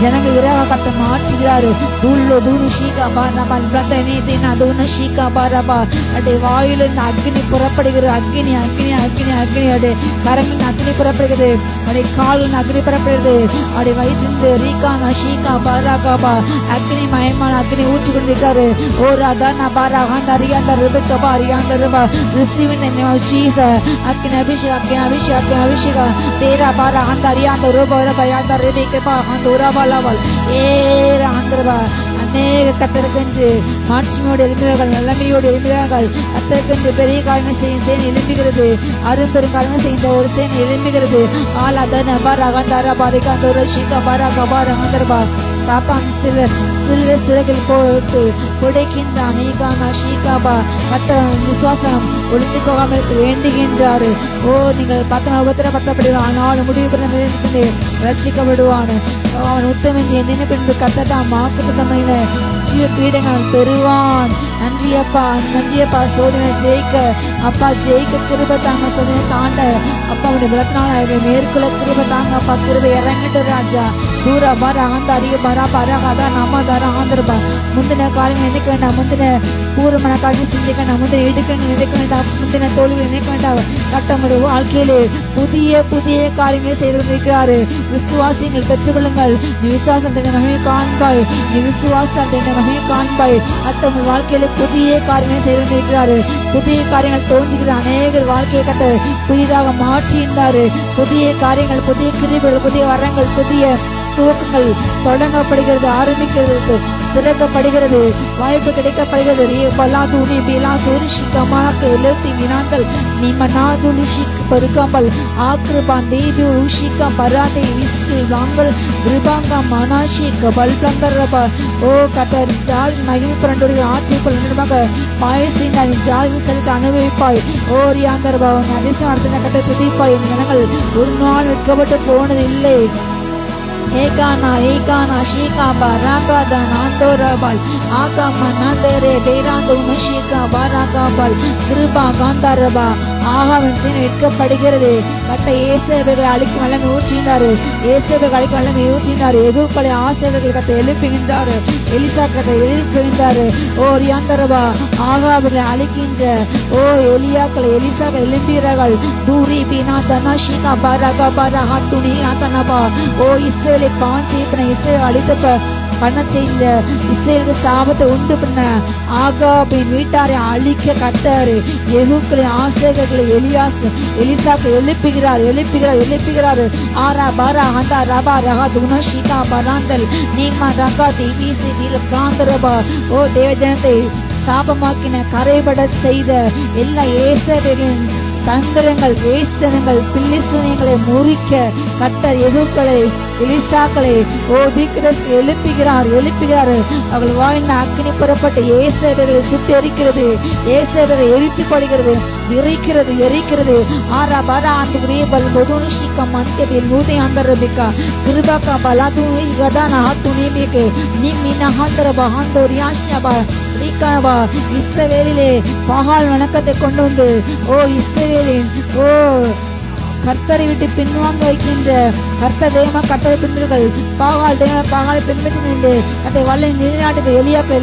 ஜனங்கள் இராக கட்டை மாற்றுகிறாரு. தூள்ளோ தூணு ஷீகா பாரபா பிரதனீதினா தூண ஷீகா பாரபா அடே வாயிலிருந்து அக்னி புறப்படுகிறது. அக்னி அக்னி அக்னி அக்னி அடே கரங்களின் அக்னி புறப்படுகிறது. அடே காலின் அக்னி புறப்படுகிறது. அடே வயிற்றிருந்து ரீகானா ஷீகா பாராகாபா அக்னி மயமான அக்னி ஊற்றி கொண்டிருக்காரு. ஓ Radha நபாரா ஹாந்த அரியாந்த ரிபக்கபா அரியாந்த ரிபா receive in the name of Jesus. அக்னி அபிஷேக அக்னி அபிஷேக அக்னி அபிஷேக தேரா பாரா ஹாந்த அரியாந்த ரிபா ரபா யாந்த ரிபக்கபா ஹாந்த உரபா லவல் ஏ ஆந்திரபா அநேக கத்தருக்கென்று மாட்சிமையோடு எழும்புகிறார்கள். நல்லமையோடு எழும்புகிறார்கள். கத்தருக்கென்று பெரிய காரியங்கள் செய்யும் சேனை எழும்புகிறது. அரும்பெரும் காரியங்கள் செய்த ஒரு சேனை எழும்புகிறது. ஆல் அதன் பாரா ஹாந்தாரா பாரிகாந்த ஒரு ஷீகா பாரா கபாரா ஹாந்தரபா சாத்தான் சிறகில் போட்டு புடைக்கின்றான். ஈகானா ஷீகாபா மற்ற விசுவாசம் ஒழித்து போகாமல் வேண்டுகின்றாரு. ஓ நீங்கள் 10 உபத்திரப்படுவான், ஆனால் முடிவு பிறந்து ரட்சிக்கப்படுவான். அவன் உத்தமன் என்ன பின்பு கத்தட்டான் வாக்குத்தத்தமையில ஜீவ கிரீடங்கள் பெறுவான். நன்றியப்பா நன்றியப்பா. சோதனை ஜெயிக்க அப்பா ஜெயிக்க கிருபை தாங்க. சோதனை தாண்ட அப்பா அவனுடைய விளத்தினால மேற்குள்ள கிருபை தாங்க அப்பா. கிருபை இறங்கிட்டு ராஜா தூர பார ஆந்த அறிய பரா பரகாதா நம்ம தர ஆந்திரபா. முந்தின காலம் நினைக்க வேண்டாம், முந்தின பூர்வமான காலம் சிந்திக்க வேண்டாம், முந்தின இடுக்கணும் நினைக்க வேண்டாம், முந்தின தோல்வி நினைக்க வேண்டாம். கட்டமுடைய வாழ்க்கையிலே புதிய புதிய காரியங்களை செய்து கொண்டிருக்கிறாரு. விசுவாசியங்கள் பெற்றுக்கொள்ளுங்கள். நீ விசுவாசத்தை மகிமை காண்பாய், நீ விசுவாசத்தை மகிமை காண்பாய். கட்டமுடைய வாழ்க்கையில புதிய காரியங்களை செய்து கொண்டிருக்கிறாரு. புதிய காரியங்கள் தோன்றுகிற அநேகர் வாழ்க்கையை கட்ட புதிதாக மாற்றியிருந்தாரு. புதிய காரியங்கள், புதிய கிருபைகள், புதிய வரங்கள், புதிய துவக்கங்கள் தொடங்கப்படுகிறது, ஆரம்பிக்கிறது, திறக்கப்படுகிறது, வாய்ப்பு கிடைக்கப்படுகிறது. அனுபவிப்பாய். ஓர் யாந்தர்பாவன் அதிசயம் நடத்தின கட்ட துதிப்பாய். ஜனங்கள் ஒரு நாள் வெட்கப்பட்டு போனது இல்லை. ஏகானா ஏகானா ஷீகாபா ராகாதா நாந்தோரபால் ஆகாமா நாந்தரே பேராந்தோ ஷீகா பாராகாபால் கிருபா காந்தாரபா ஆகாவின் சேனை வெட்கப்படுகிறது. கட்ட ஏசேவர்களை அழிக்கும் வல்லமை ஊற்றினாரு. ஏசேவர்கள் அழிக்கும் வல்லமை ஊற்றினாரு. எகுக்களை ஆசேவர்கள் கட்ட எழுப்புகின்றாரு. எலிசா கட்ட எழுப்புகின்றாரு. ஓ ரியாந்தரபா ஆகாவர்களை அழிக்கின்ற ஓ எலியாக்களை எலிசாக்கள் எழும்புகிறார்கள். தூரி பீனா தனா ஷீகா பாராகா பாரா ஹாத்துனி ஆத்தனபா. ஓ இஸ்ரேலை பாஞ்சி இப்ப இஸ்ரேல் அழித்தப்ப பண்ண செய்த இஸ்ரேலுக்கு சாபத்தை உண்டு பண்ண ஆகாபின் வீட்டாரை அழிக்க கட்டாரு. எகுக்களின் ஆசிரியர்களை எலிசாக்கு எழுப்புகிறார். ஆரா பாரா ஹந்தா ரபா ரகா துண ஷீகா பராந்தல் நீமா ரகா திவிசி நீல பிராந்தரபா. ஓ தேவஜனத்தை சாபமாக்கின கரைபட செய்த எல்லா ஏசரின் தந்திரங்கள், வேஸ்தனங்கள், பில்லிசுனியங்களை முறிக்க கட்டர் எகுக்களை எலிசாக்களை ஓ தீர்க்கதரிசிகளை எழுப்புகிறார். அவர்கள் வாயின அக்கினி புறப்பட்டு ஏசேவர்களை சுட்டு எரிக்கிறது. ஏசேவரை எரித்துக் கொள்கிறது, எரிக்கிறது. ஆரா பாரா ஆண்டு ரேபல் பொதுனு ஷீக்கம் அன்கபில் நூதை ஆந்தரபிகா கிருபாக்கா பலாது கதானா துணிபிக்கு நீ மீனா ஆந்தரபா ஆந்தோர் யாஷ்யபா ரீகாபா. இஸ்ரவேலிலே பகால் வணக்கத்தை கொண்டு வந்து ஓ இஸ்ரவேலின் ஓ கர்த்தரை விட்டு பின்வாங்க வைக்கின்ற கர்த்தர் தெய்வமா கர்த்தரை பின்பற்றுகள். பாகால் தெய்வம் பாகாலை பின்பற்றி கட்டை வல்ல நிலைநாட்டுக்கு எலியாக்கள்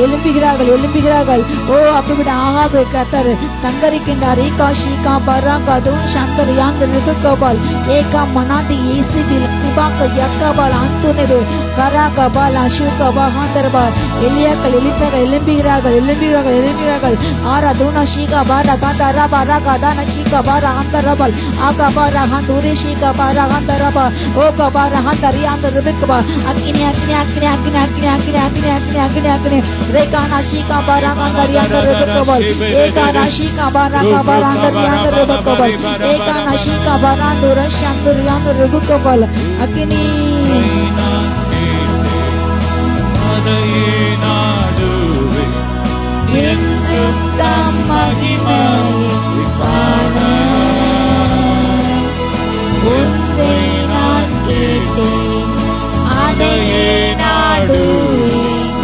எழும்புகிறார்கள். ஓ அப்படிப்பட்ட ஆகாபை கர்த்தர் சங்கரிக்கின்றார். ஈகா ஷீகா பராகா தூன் சந்தர் யாந்தர் ரிபுகபால் ஏகா மனாதி ஏசிபில் குபாக்க யக்காபால் அந்துனெபு கராகபால் அஷுகபா ஹாந்தர்பால். எலியாக்கள் எலிசாக்கள் எழும்புகிறார்கள். ஆரா தூனா ஷீகா பாரா காந்தா ரபா ரகா தானா ஷீகா பாரா ஆந்தரபால் Akabarahan Durishi Kabarahan Daraba, O Kabarahan Darian the Rubikaba, Akini, Rekana Shika Barahan Darian the Rubikaba, Ekana Shika Baraka Baran Darian the Rubikaba, Ekana Shika Baran Durashan Durian the Rubikaba, Akini. என்றும் தம் மகிமையை காண ஒன்றை நான் கேட்டேன் அதையே நாடுவேன்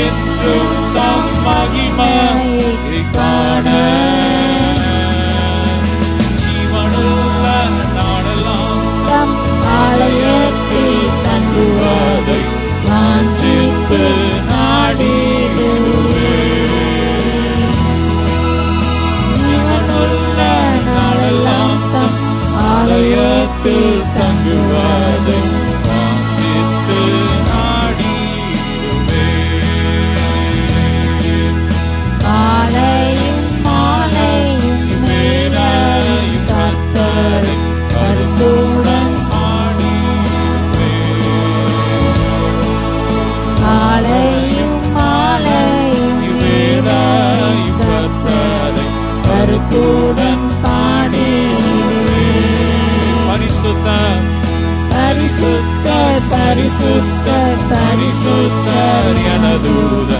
என்றும் தம் மகிமையை காண ஜீவனுள்ள நாடெல்லாம் தம் ஆலயத்தில் தங்குவதை வாஞ்சித்து நாடிடுவேன் ஜீவனுள்ள நாளெல்லாம் தம் ஆலயத்தில் தங்குவதை வாஞ்சித்து நாடிடுவேன். காலையும் மாலையும் மேலையும் கர்த்தரை கருத்துடன் காலையும் மாலையும் மேலையும் கர்த்தரை கருத்துடன் பாடிடுவேன். பரிசுத்தர் பரிசுத்தர் பரிசுத்தர் பரிசுத்தர் எனதூத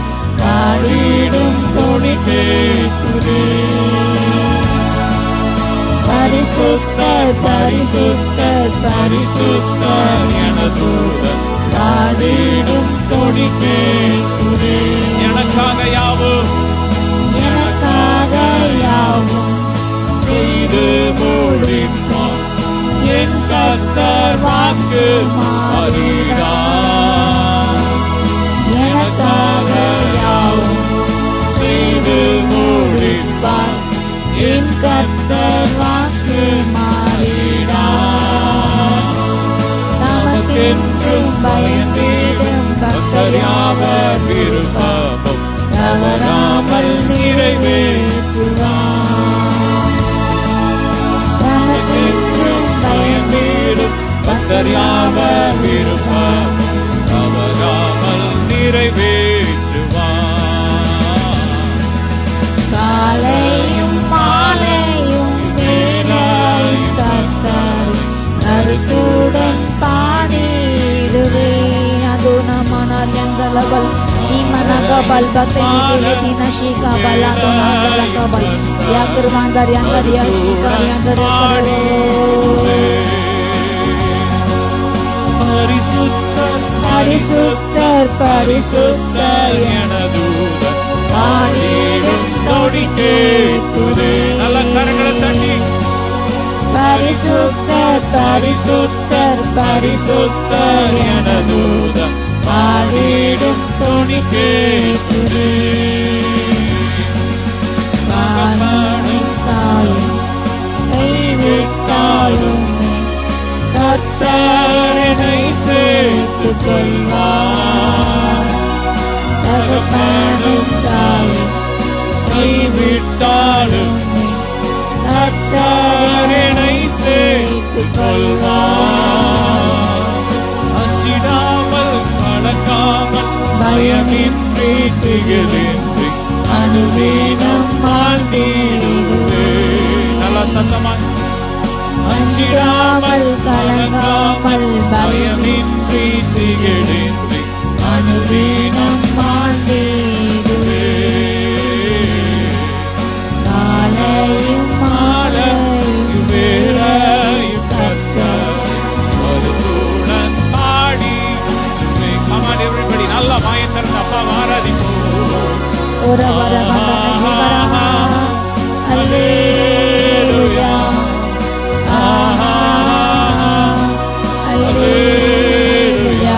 பாடிடும் தொனி கேட்குதே. பரிசுத்தர் பரிசுத்தர் பரிசுத்தர் எனதூத பாடிடும் தொனி கேட்குதே. எனக்காக யாவும் எனக்காக யாவும் செய்து முடிப்பார் என் கர்த்தர் வாக்கு மாறினார். எனக்காக யாவும் செய்து முடிப்பார் என் கர்த்தர் வாக்கு மாறினார். நமக்கென்றும் பயந்திடும் பக்தர் யாவர் விருப்பமும் தவறாமல் நிறைவேற்றுவார். நமக்கென்றும் பயந்திடும் பக்தர் யாவர் விருப்பமும் தவறாமல் நிறைவேற்றுவார். காலையும் மாலையும் வேளையும் கர்த்தர் கருத்துடன் பாடிடுவேன். அது நமனார் எங்களபல் Imanagabal bateni dina shika balado nandalagabal yakurmandar yandaria shika yandaria பரிசுத்தர் பரிசுத்தர் பரிசுத்தர் எனதூதர் பாடிடும் தொடி கேட்குதே. நல்ல கரங்களை தட்டி பரிசுத்தர் பரிசுத்தர் பரிசுத்தர் எனதூதர் பாடிடும் தொனி கேட்குதே. காணும் தாயும் கைவிட்டாலும் கர்த்தரை சேர்த்துக் கொள்வார். தகப்பனும் தாயும் கைவிட்டாலும் கர்த்தரை சேர்த்துக் கொள்வார். அஞ்சிடாமல் கலக்காமல் பயமின்றி திகிலின்றி அனுதினம் வாழ்ந்திடுவே. நல்லா சத்தமா அஞ்சிடாமல் கலங்காமல் பயமின்றி திகிலின்றி அனுதினம் வாழ்ந்திடுவே. காலையும் மாலையும் வேளையும் கர்த்தர் கருத்துடன் பாடிடுவே. Come on everybody, நல்லா வாயை திறந்து அப்பாவை ஆராதிப்போம். உறவர வந்தன சிவரமா அல்லேலூயா அல்லேலூயா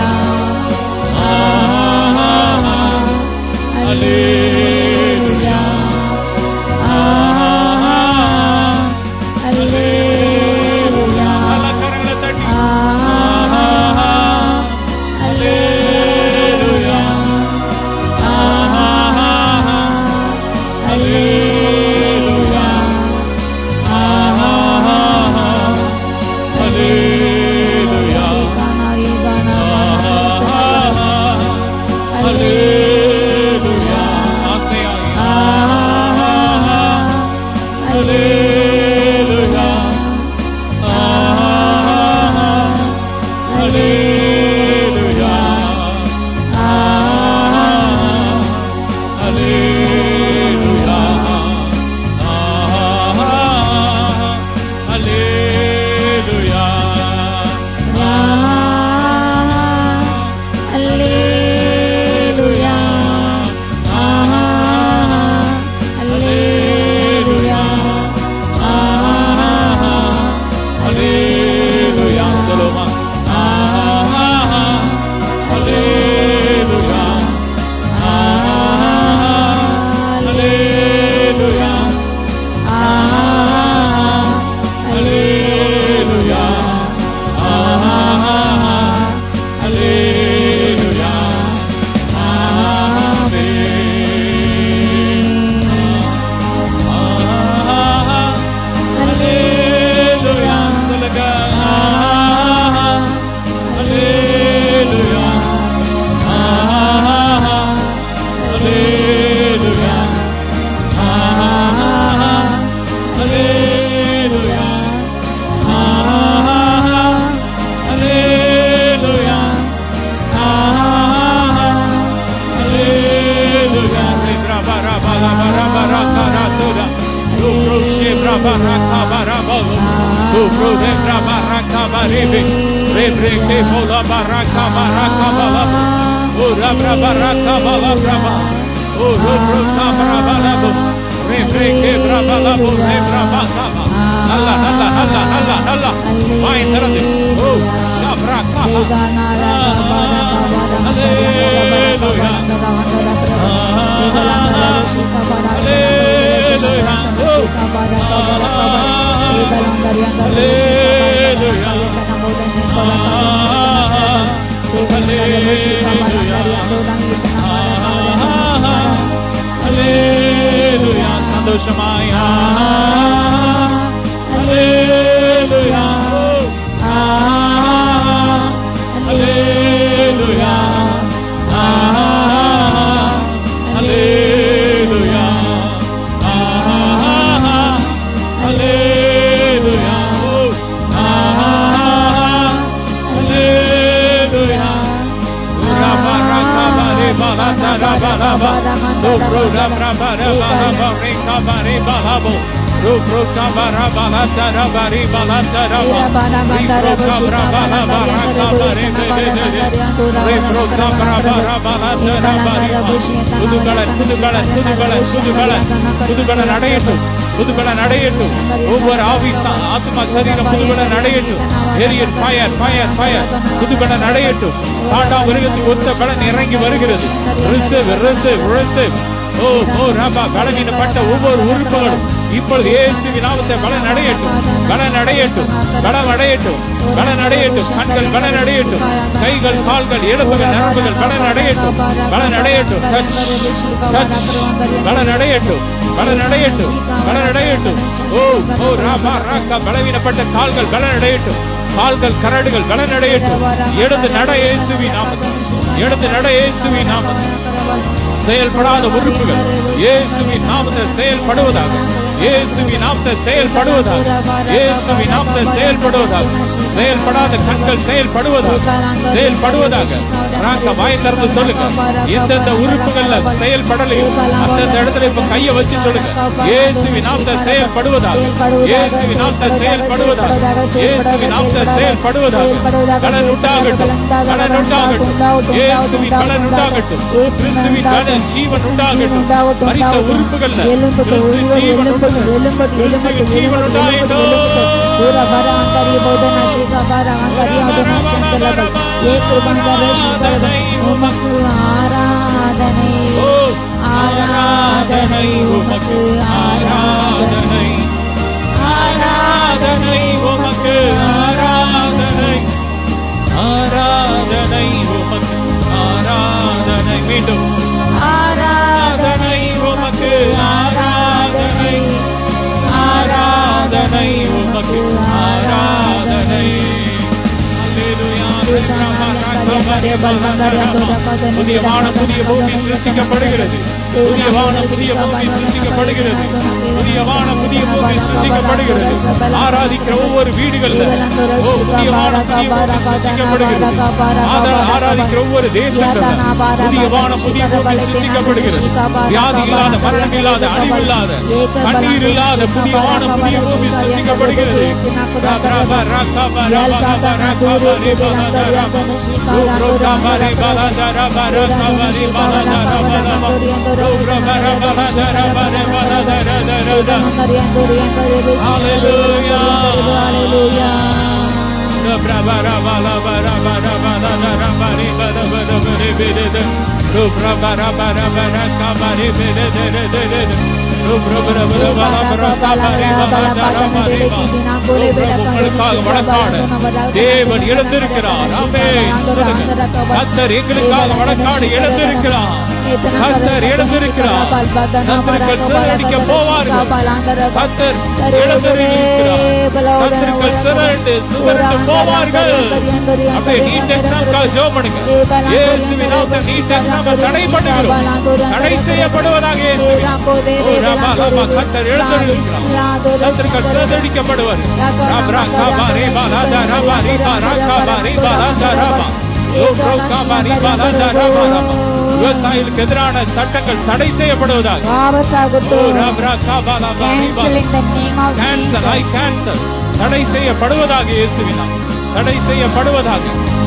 அல்லேலூயா அல்லேலூயா நல்ல கரங்களை தட்டி அல்லேலூயா Rebreke bola baraka baraka bala. Ora baraka bala braba. Ora braba. Rebreke braba la bo rebraba kaba. Allah. Main terus. Oh, shabraka. Hallelujah, santoshamaya. Hallelujah, hallelujah, hallelujah, புதுபலன் அடையட்டும். ஒவ்வொரு ஆத்மா சரீரம் புதுபலன் அடையட்டும். Ariel fire புதுபலன் அடையட்டும். ஆண்டாம் மிருகத்துக்கு ஒத்த பலன் இறங்கி வருகிறது. ரிசீவ். ஓ ரபா, பலவீனப்பட்ட ஒவ்வொரு உறுப்புகளும் இப்பொழுது இயேசுவின் நாமத்தை பலன் அடையட்டும். கண்கள் பலன் அடையட்டும். கைகள், கால்கள், எலும்புகள், நரம்புகள் பலன் அடையட்டும். பலன் அடையட்டும். ஓ ரபா ராக்கா, பலவீனப்பட்ட கால்கள் பலன் அடையட்டும். கால்கள், கரடுகள் பலன் அடையட்டும். எடுத்து நட இயேசுவின் நாமத்தில். செயல்படாத உறுப்புகள் இயேசுவின் நாமத்தில் செயல்படுவதாக. செயல்படாத கண்கள் செயல்படுவதாக. வாய் திறந்து சொல்லுங்க. எந்தெந்த உறுப்புகள்ல செயல்படலையோ அந்த இடத்துல இப்ப கைய வச்சு சொல்லுங்க. இயேசுவின் நாமத்தில் செயல்படுவதாக. பலன் உண்டாகட்டும். இயேசுவின் பலன் உண்டாகட்டும். கிறிஸ்துவின் பலன் ஜீவன் உண்டாகட்டும். மரித்த உறுப்புகள்ல ஜீவன் உண்டாகட்டும். உமக்கு ஆராதனை உமக்கு ஆராதனை உமக்கு ஆராதனை. மீண்டும் ஆராதனை உமக்கு ஆராதனை உமக்கு ஆராதனை. புதிய வானம், புதிய பூமி சிருஷ்டிக்கப்படுகிறது. ஆராதிக்கிற ஒவ்வொரு வீடுகள்ல புதிய வானம், புதிய பூமி சிருஷ்டிக்கப்படுகிறது. ஆராதிக்கிற ஒவ்வொரு தேசங்கள்ல புதிய வானம், புதிய பூமி சிருஷ்டிக்கப்படுகிறது. வியாதி இல்லாத, மரணம் இல்லாத, அழிவு இல்லாத, கண்ணீர் இல்லாத புதிய வானம், புதிய பூமி சிருஷ்டிக்கப்படுகிறது. தேவன் எழுந்திருக்கிறார். கர்த்தர் எங்களுக்காக வழக்காடு எழுந்திருக்கிறார். சத்துருக்கள் சிதறடிக்க போவார்கள். கர்த்தர் எழுந்திருக்கிறார். சத்துருக்கள் சிதறண்டு போவார்கள். அப்படியே நீட் எக்ஸாம்காக ஜெபம் பண்ணுங்க. இயேசுவின் நாமத்தில் நீட் எக்ஸாம் தடை பண்ணுகிறோம். தடை செய்யப்படுவதாக இயேசுவின் கர்த்தர் எழுந்திருக்கிறார். சத்துருக்கள் சிதறடிக்கப்படுவார்கள். விவசாயிகளுக்கு எதிரான சட்டங்கள் தடை செய்யப்படுவதாக. தடை செய்யப்படுவதாக இயேசுவின் தடை செய்யப்படுவதாக.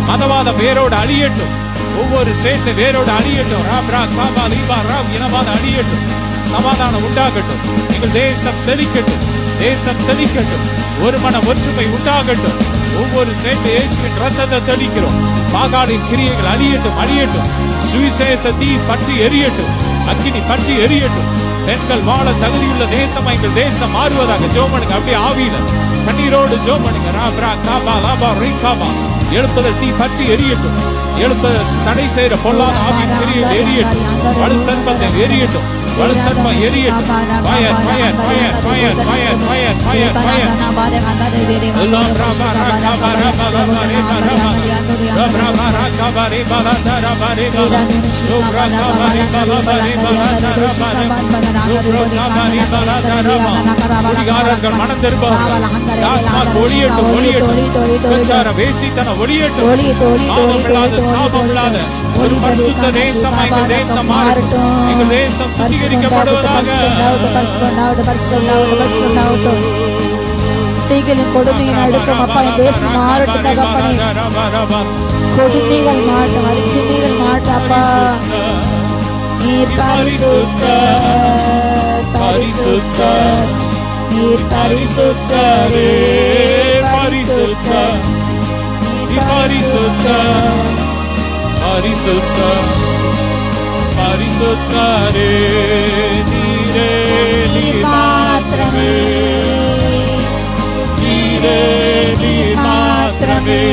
மதவாதம் வேரோடு அழியட்டும். ஒவ்வொரு ஸ்டேட் வேரோடு அழியட்டும். ராம் ரா காபா லீபா ராம் இனவாதம் அழியட்டும். சமாதானம் உண்டாகட்டும். எங்கள் தேசம் செழிக்கட்டும். தேசம் செழிக்கட்டும். ஒரு மன ஒற்றுமை உண்டாகட்டும். ஒவ்வொரு ஸ்டேட் இயேசுவின் ரத்தத்தை தெளிக்கிறோம். பாகாலின் கிரியைகள் அழியட்டும், அழியட்டும். சுவிசேஷ தீ பற்றி எரியட்டும். அக்கினி பற்றி எரியட்டும். பெண்கள் வாழ தகுதியுள்ள தேசம் எங்கள் தேசம் மாறுவதாக. ஜோமனுங்க அப்படியே ஆவியில கண்ணீரோடு ஜோமனுங்க. ராபா காபா லாபா ரீ காபா. எழுப்புதல் தீ பற்றி எரியட்டும். எழுப்புதல் தடை செய்கிற பொல்லாத ஆவியின் கிரியைகள் எரியட்டும். வலு சர்ப்பத்தை எரியட்டும். வலு சர்ப்பம் எரியட்டும். Fire fire fire fire fire fire fire fire. எல்லாம் ராபா ரா காபா ராபா லாபா ரே ராபா ராபா ரா காபா ரே பாலா ராபா ரே பாலா ரோப்ரா காபா ரே பாலா ரே பாலா ராபா ரோப்ரா காபா ரே பாலா ராபா. குடிகாரர்கள் மனம் திரும்புவார்கள். டாஸ்மாக் ஒழியட்டும், ஒழியட்டும். பிரச்சாரம் வேசித்தனம் ஒழியட்டும். பாவமில்லாத சாபமில்லாத ஒரு பரிசுத்த தேசம் எங்கள் தேசம் மாறட்டும். எங்கள் தேசம் சுத்திகரிக்கப்படுவதாக. கொடுமையின் அடுக்கும் அப்பா என் தேசம் மாறட்டும் தகப்பனே. கொடுமைகள் மாட்டும், அரிச்சனைகள் மாட்டும் அப்பா. நீர் பரிசுத்தர், பரிசுத்தர், நீர் பரிசுத்தரே, பரிசுத்தர், பரிசுத்தர், பரிசுத்தர், பரிசுத்தரே நீரே, நீர் மாத்திரமே, நீரே நீர் மாத்திரமே.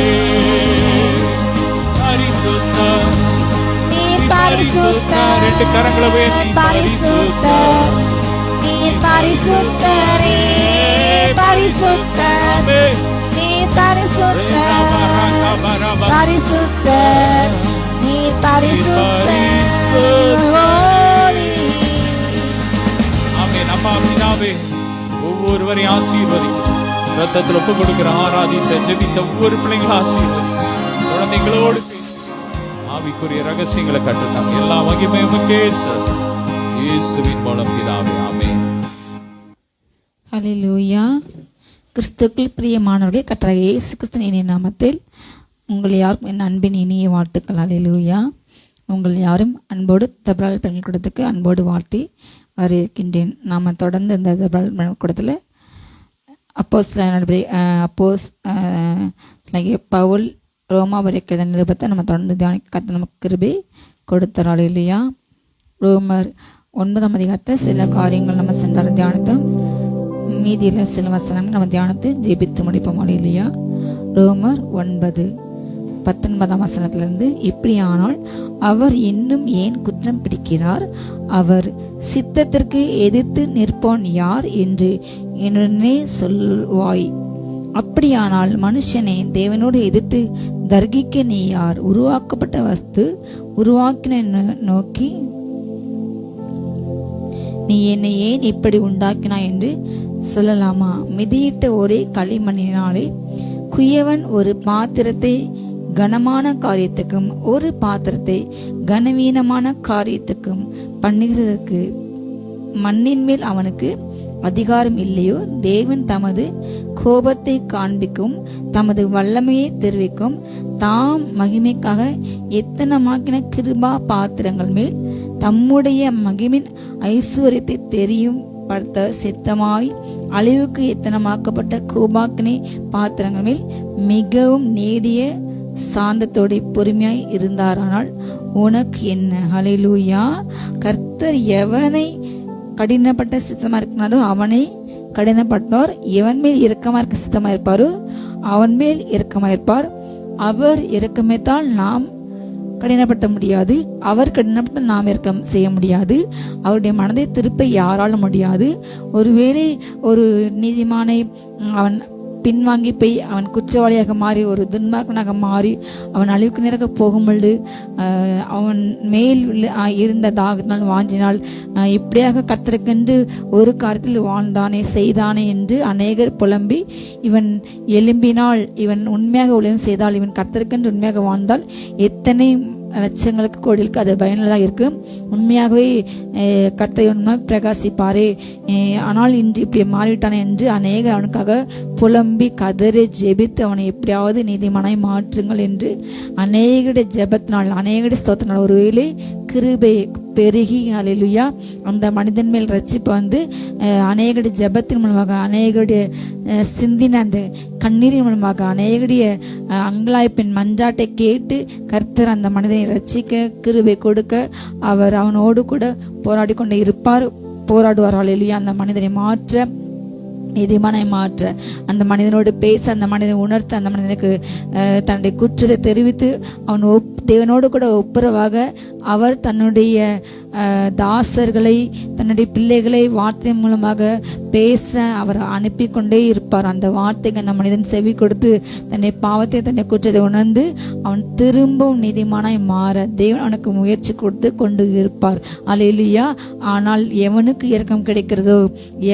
பரிசுத்தர், நீர் பரிசுத்தர், ரெண்டு கரங்களை உயர்த்தி பரிசுத்தர், நீர் பரிசுத்தரே, பரிசுத்தர், நீர் பரிசுத்தர், பரிசுத்தர், நீர் பரிசுத்தர். ஆமென். அப்பா பிதாவே, ஒவ்வொருவரையும் ஆசீர்வதிக்கும். ரத்தத்தில் ஒப்பு கொடுக்கிற ஆராதித்த ஜெபித்த ஒவ்வொரு பிள்ளைங்களும் ஆசீர்வதிக்கும். குழந்தைகளோடு ஆவிக்குரிய ரகசியங்களை கட்டுத்தாங்க. எல்லா மகிமையும் இயேசுவின் மூலம் பிதாவே. ஆமென். ஹல்லேலூயா. கிறிஸ்துக்குள் பிரியமானவர்களே, கர்த்தராகிய இயேசு கிறிஸ்துவின் இனிய நாமத்தில் உங்கள் யாருக்கும் என் அன்பின் இனிய வாழ்த்துக்கள். ஹல்லேலூயா. உங்கள் யாரும் அன்போடு தபரால் பெண்கள் கூடத்துக்கு அன்போடு வாழ்த்தி வரவேற்கின்றேன். நாம் தொடர்ந்து இந்த தபரால் பெண்கள் கூடத்தில் பவுல் ரோமாபுரிக்கு எழுதின நிருபத்தை நம்ம தொடர்ந்து தியானிக்க கர்த்தர் நமக்கு கிருபை கொடுத்தார். ஹல்லேலூயா. ரோமர் 9ஆம் அதிகாரத்தில் சில காரியங்கள் நம்ம சென்றாலும் தியானித்தோம். மீதியில் சில வசனங்கள் நம்ம தியானத்தை ஜெபித்து முடிப்போம். ஹல்லேலூயா. ரோமர் 9:19 வசனத்திலிருந்து, இப்படியானால் அவர் இன்னும் ஏன் குற்றம் பிடிக்கிறார்? அவர் சித்தத்திற்கு எதிர்த்து நிற்போன் யார் என்று என்னுடனே சொல்வாய். அப்படியானால் மனுஷனை தேவனோடு எதிர்த்து தர்கிக்க நீ யார்? உருவாக்கப்பட்ட வஸ்து உருவாக்கின நோக்கி நீ என்னை ஏன் இப்படி உண்டாக்கினாய் என்று சொல்லலாமா? மிதியிட்ட ஒரே களிமண்ணினாலே குயவன் ஒரு பாத்திரத்தை கனமான காரியத்துக்கும் ஒரு பாத்திரத்தை கனவீனமான காரியத்துக்கும் பண்ணுகிறதற்கு மண்ணின் மேல் அவனுக்கு அதிகாரம் இல்லையோ? தேவன் தமது கோபத்தை காண்பிக்கும், தமது வல்லமையை தெரிவிக்கும், தாம் மகிமைக்காக எத்தனமாக்கின கிருபா பாத்திரங்கள் மேல் தம்முடைய மகிமின் ஐஸ்வர்யத்தை தெரியும் படுத்த சித்தமாய் அழிவுக்கு எத்தனமாக்கப்பட்ட கோபாக்கினை பாத்திரங்கள் மேல் மிகவும் நீடிய சாந்தத்தோட பொறுமையாய் இருந்தாரானால் உனக்கு என்ன? ஹல்லேலூயா. கர்த்தர் எவனை கடினப்பட்ட சித்தமா இருக்கிறாரோ அவனை கடினப்பட்டோர் எவன் மேல் இரக்கமா இருக்க சித்தமா இருப்பாரோ அவன் மேல் இரக்கமா இருப்பார். அவர் இரக்கமைத்தால் நாம் கடினப்படுத்த முடியாது, அவர் கடினப்பட்ட நாம் இரக்கம் செய்ய முடியாது. அவருடைய மனதை திருப்ப யாராலும் முடியாது. ஒருவேளை ஒரு நீதிமானை அவன் பின்வாங்கி போய் அவன் குற்றவாளியாக மாறி ஒரு துன்மார்க்கனாக மாறி அவன் அழிவுக்கு நேராக போகும்பொழுது அவன் மேல் இருந்த தாகத்தினால் வாஞ்சினால் இப்படியாக கர்த்தருக்கென்று ஒரு காரியத்தில் வாழ்ந்தானே செய்தானே என்று அநேகர் புலம்பி, இவன் எழும்பினால், இவன் உண்மையாக ஊழியம் செய்தால், இவன் கர்த்தருக்கென்று உண்மையாக வாழ்ந்தால் எத்தனை லட்சங்களுக்கு கோடிகளுக்கு அது பயனுள்ளதாக இருக்கு. உண்மையாகவே கர்த்தர் உண்மை பிரகாசிப்பாரே, ஆனால் இன்று இப்படி மாறிவிட்டானே என்று அநேகர் அவனுக்காக புலம்பி கதறி ஜெபித்து அவனை எப்படியாவது நீதிமானாய் மாற்றுங்கள் என்று அநேகருடைய ஜெபத்தினால் அநேகருடைய ஸ்தோத்திரத்தினால் ஒருவேளை கிருபை பெருகி ஹல்லேலூயா அந்த மனிதன் மேல் ரட்சிப்பு வந்து அநேகருடைய ஜெபத்தின் மூலமாக அநேகருடைய சிந்தின அந்த கண்ணீரின் மூலமாக அநேகருடைய அங்கலாய்ப்பின் மன்றாட்டை கேட்டு கர்த்தர் அந்த மனிதனை ரட்சிக்க கிருபை கொடுக்க அவர் அவனோடு கூட போராடி கொண்டு போராடுவார். ஹல்லேலூயா. அந்த மனிதனை மாற்ற நீதிமானை மாற்ற அந்த மனிதனோடு பேச அந்த மனிதனை உணர்த்த அந்த மனிதனுக்கு தன்னுடைய குற்றத்தை தெரிவித்து அவன் தேவனோடு கூட ஒப்புரவாக அவர் தன்னுடைய தாசர்களை தன்னுடைய பிள்ளைகளை வார்த்தை மூலமாக பேச அவர் அனுப்பி கொண்டே இருப்பார். அந்த வார்த்தைக்கு அந்த மனிதன் செவி கொடுத்து தன்னுடைய பாவத்தை தன்னுடைய குற்றத்தை உணர்ந்து அவன் திரும்பவும் நீதிமானாய் மாற தேவன் அவனுக்கு முயற்சி கொடுத்து கொண்டு இருப்பார். அல்லேலூயா. ஆனால் எவனுக்கு இரக்கம் கிடைக்கிறதோ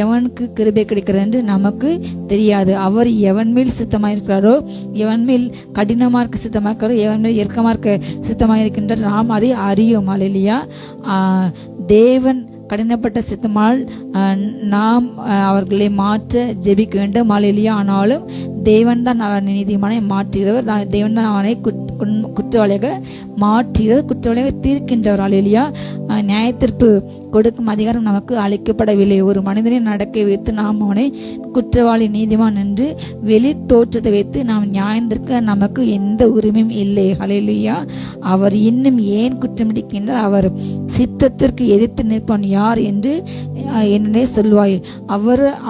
எவனுக்கு கிருபை கிடைக்கிறது என்று நமக்கு தெரியாது. அவர் எவன் மேல் சித்தமாக இருக்கிறாரோ எவன் மேல் கடினமா இருக்க சித்தமாக இருக்கிறாரோ எவன் மேல் இரக்கமா இருக்க சித்தமாக இருக்கின்றார் நாம் அதை அறியோம். அல்லேலூயா. தேவன் கடினப்பட்ட சித்தமால் நாம் அவர்களை மாற்ற ஜெபிக்க வேண்டும். அல்லேலூயா. ஆனாலும் தேவன் தான் அவனை நீதிமானை மாற்றுகிறவர். தேவன் தான் அவனை குற்றவாளியாக மாற்றுகிறவர், குற்றவாளியாக தீர்க்கின்றவர். அல்லேலூயா. நியாயத்தீர்ப்பு கொடுக்கும் அதிகாரம் நமக்கு அளிக்கப்படவில்லை. ஒரு மனிதனை நடக்க வைத்து நாம் அவனை குற்றவாளி நீதிமான் என்று வெளி தோற்றத்தை வைத்து நாம் நியாயத்திற்கு நமக்கு எந்த உரிமையும் இல்லை. ஹல்லேலூயா. அவர் இன்னும் ஏன் குற்றமிடிக்கின்றார்? அவர் சித்தத்திற்கு எதிர்த்து நிற்பவன் யார் என்று என்னே சொல்வாய்.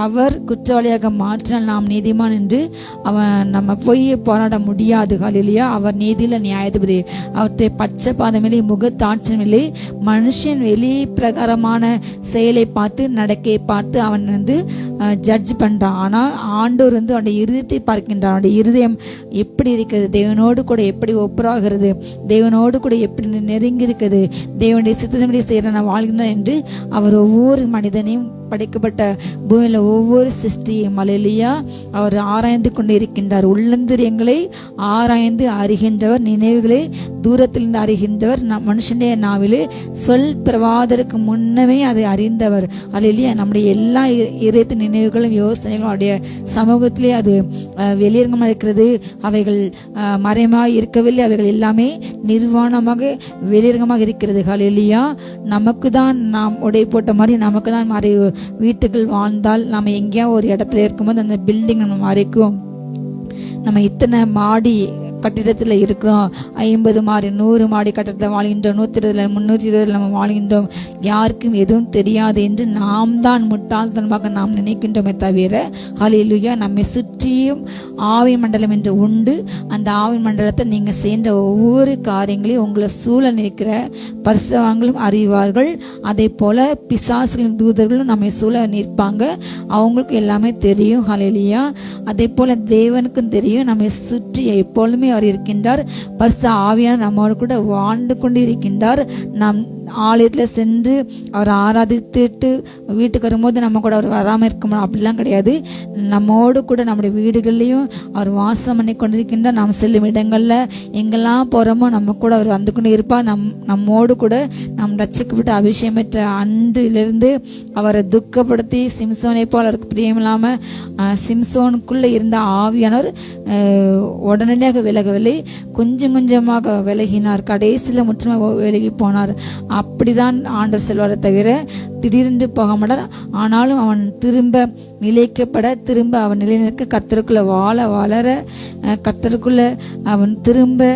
அவர் குற்றவாளியாக மாற்றினால் நாம் நீதிமான் என்று அவன் நம்ம போய் போராட முடியாது. ஹல்லேலூயா. அவர் நீதியில நியாயாதிபதி. அவற்றை பச்சை பாதமில்லை, முகத்தாற்றமில்லை. மனுஷன் வெளி பிரகாரமான செயலை பார்த்து நடக்கையை பார்த்து அவன் ஜட்ஜ் பண்றான். ஆனா ஆண்டவர் அவனுடைய இருதயத்தை பார்க்கின்றான். அவனுடைய இருதயம் எப்படி இருக்கிறது, தேவனோடு கூட எப்படி ஒப்புராகிறது, தேவனோடு கூட எப்படி நெருங்கி இருக்குது, தேவனுடைய சித்தத்தின்படி செய்யற வாழ்கின்றான் என்று அவர் ஒவ்வொரு மனிதனையும் படைக்கப்பட்ட பூமியில ஒவ்வொரு சிருஷ்டியும் அல்லேலூயா அவர் ஆராய்ந்து கொண்டு இருக்கின்றார். உள்ளந்திரியங்களை ஆராய்ந்து அறிகின்றவர், நினைவுகளை தூரத்திலிருந்து அறிகின்றவர். மனுஷனுடைய நாவிலே சொல் பிரவாதருக்கு முன்னமே அதை அறிந்தவர். அல்லேலூயா. நம்முடைய எல்லா இதயத்தின் நினைவுகளும் யோசனைகளும் அவருடைய சமூகத்திலே அது வெளியரங்கமாக இருக்கிறது. அவைகள் மறைமாக இருக்கவில்லை, அவைகள் எல்லாமே நிர்வாணமாக வெளியரங்கமாக இருக்கிறது. அல்லேலூயா. நமக்கு தான் நாம் உடை போட்ட மாதிரி நமக்கு தான் மறை வீட்டுகள் வாழ்ந்தால் நம்ம எங்கேயா ஒரு இடத்துல இருக்கும்போது அந்த பில்டிங் நம்ம மறைக்கும். நம்ம இத்தனை மாடி கட்டிடத்துல இருக்கிறோம், 50 மாடி 100 மாடி கட்டிடத்தில் வாழ்கின்றோம், 120 320 நம்ம வாழ்கின்றோம், யாருக்கும் எதுவும் தெரியாது என்று நாம் தான் முட்டாள்தனமாக நாம் நினைக்கின்றோமே தவிர ஹல்லேலூயா நம்மை சுற்றியும் ஆவி மண்டலம் என்று உண்டு. அந்த ஆவி மண்டலத்தை நீங்க சேர்ந்த ஒவ்வொரு காரியங்களையும் உங்களை சூழ நிற்கிற பரிசுத்தவான்களும் அறிவார்கள். அதே போல பிசாசுகளின் தூதர்களும் நம்மை சூழ நிற்பாங்க, அவங்களுக்கு எல்லாமே தெரியும். ஹல்லேலூயா. அதே போல தேவனுக்கும் தெரியும் நம்மை சுற்றி எப்பொழுதுமே அவர் இருக்கின்றார். பரிசுத்த ஆவியானவர் நம்மோடு கூட வாழ்ந்து கொண்டு இருக்கின்றார். நாம் ஆலயத்துல சென்று அவர் ஆராதித்துட்டு வீட்டுக்கு வரும்போது நம்ம கூட அவர் வராம இருக்க அப்படிலாம் கிடையாது. நம்மோடு கூட நம்முடைய வீடுகள்லயும் அவர் வாசம் பண்ணி கொண்டிருக்கின்றார். நாம் செல்லும் இடங்கள்ல எங்கெல்லாம் போறோமோ நம்ம கூட அவர் வந்து கொண்டு இருப்பார். நம்மோடு கூட நம் ரட்சிக்கப்பட்ட அபிஷேகம் பெற்ற அன்றிலிருந்து அவரை துக்கப்படுத்தி சிம்சோனை போல் அவருக்கு பிரியமில்லாம சிம்சோனுக்குள்ள இருந்த ஆவியானவர் உடனடியாக விலகவில்லை, கொஞ்சம் கொஞ்சமாக விலகினார். கடைசியில முற்றுமை விலகி போனார். அப்படிதான் ஆண்டவர் செல்வாரை தவிர திடீரென்று போக மாட்டார். ஆனாலும் அவன் திரும்ப நிலைக்கப்பட, திரும்ப அவன் நிலைநிற்க, கர்த்தருக்குள்ள வளர, கர்த்தருக்குள்ள அவன் திரும்ப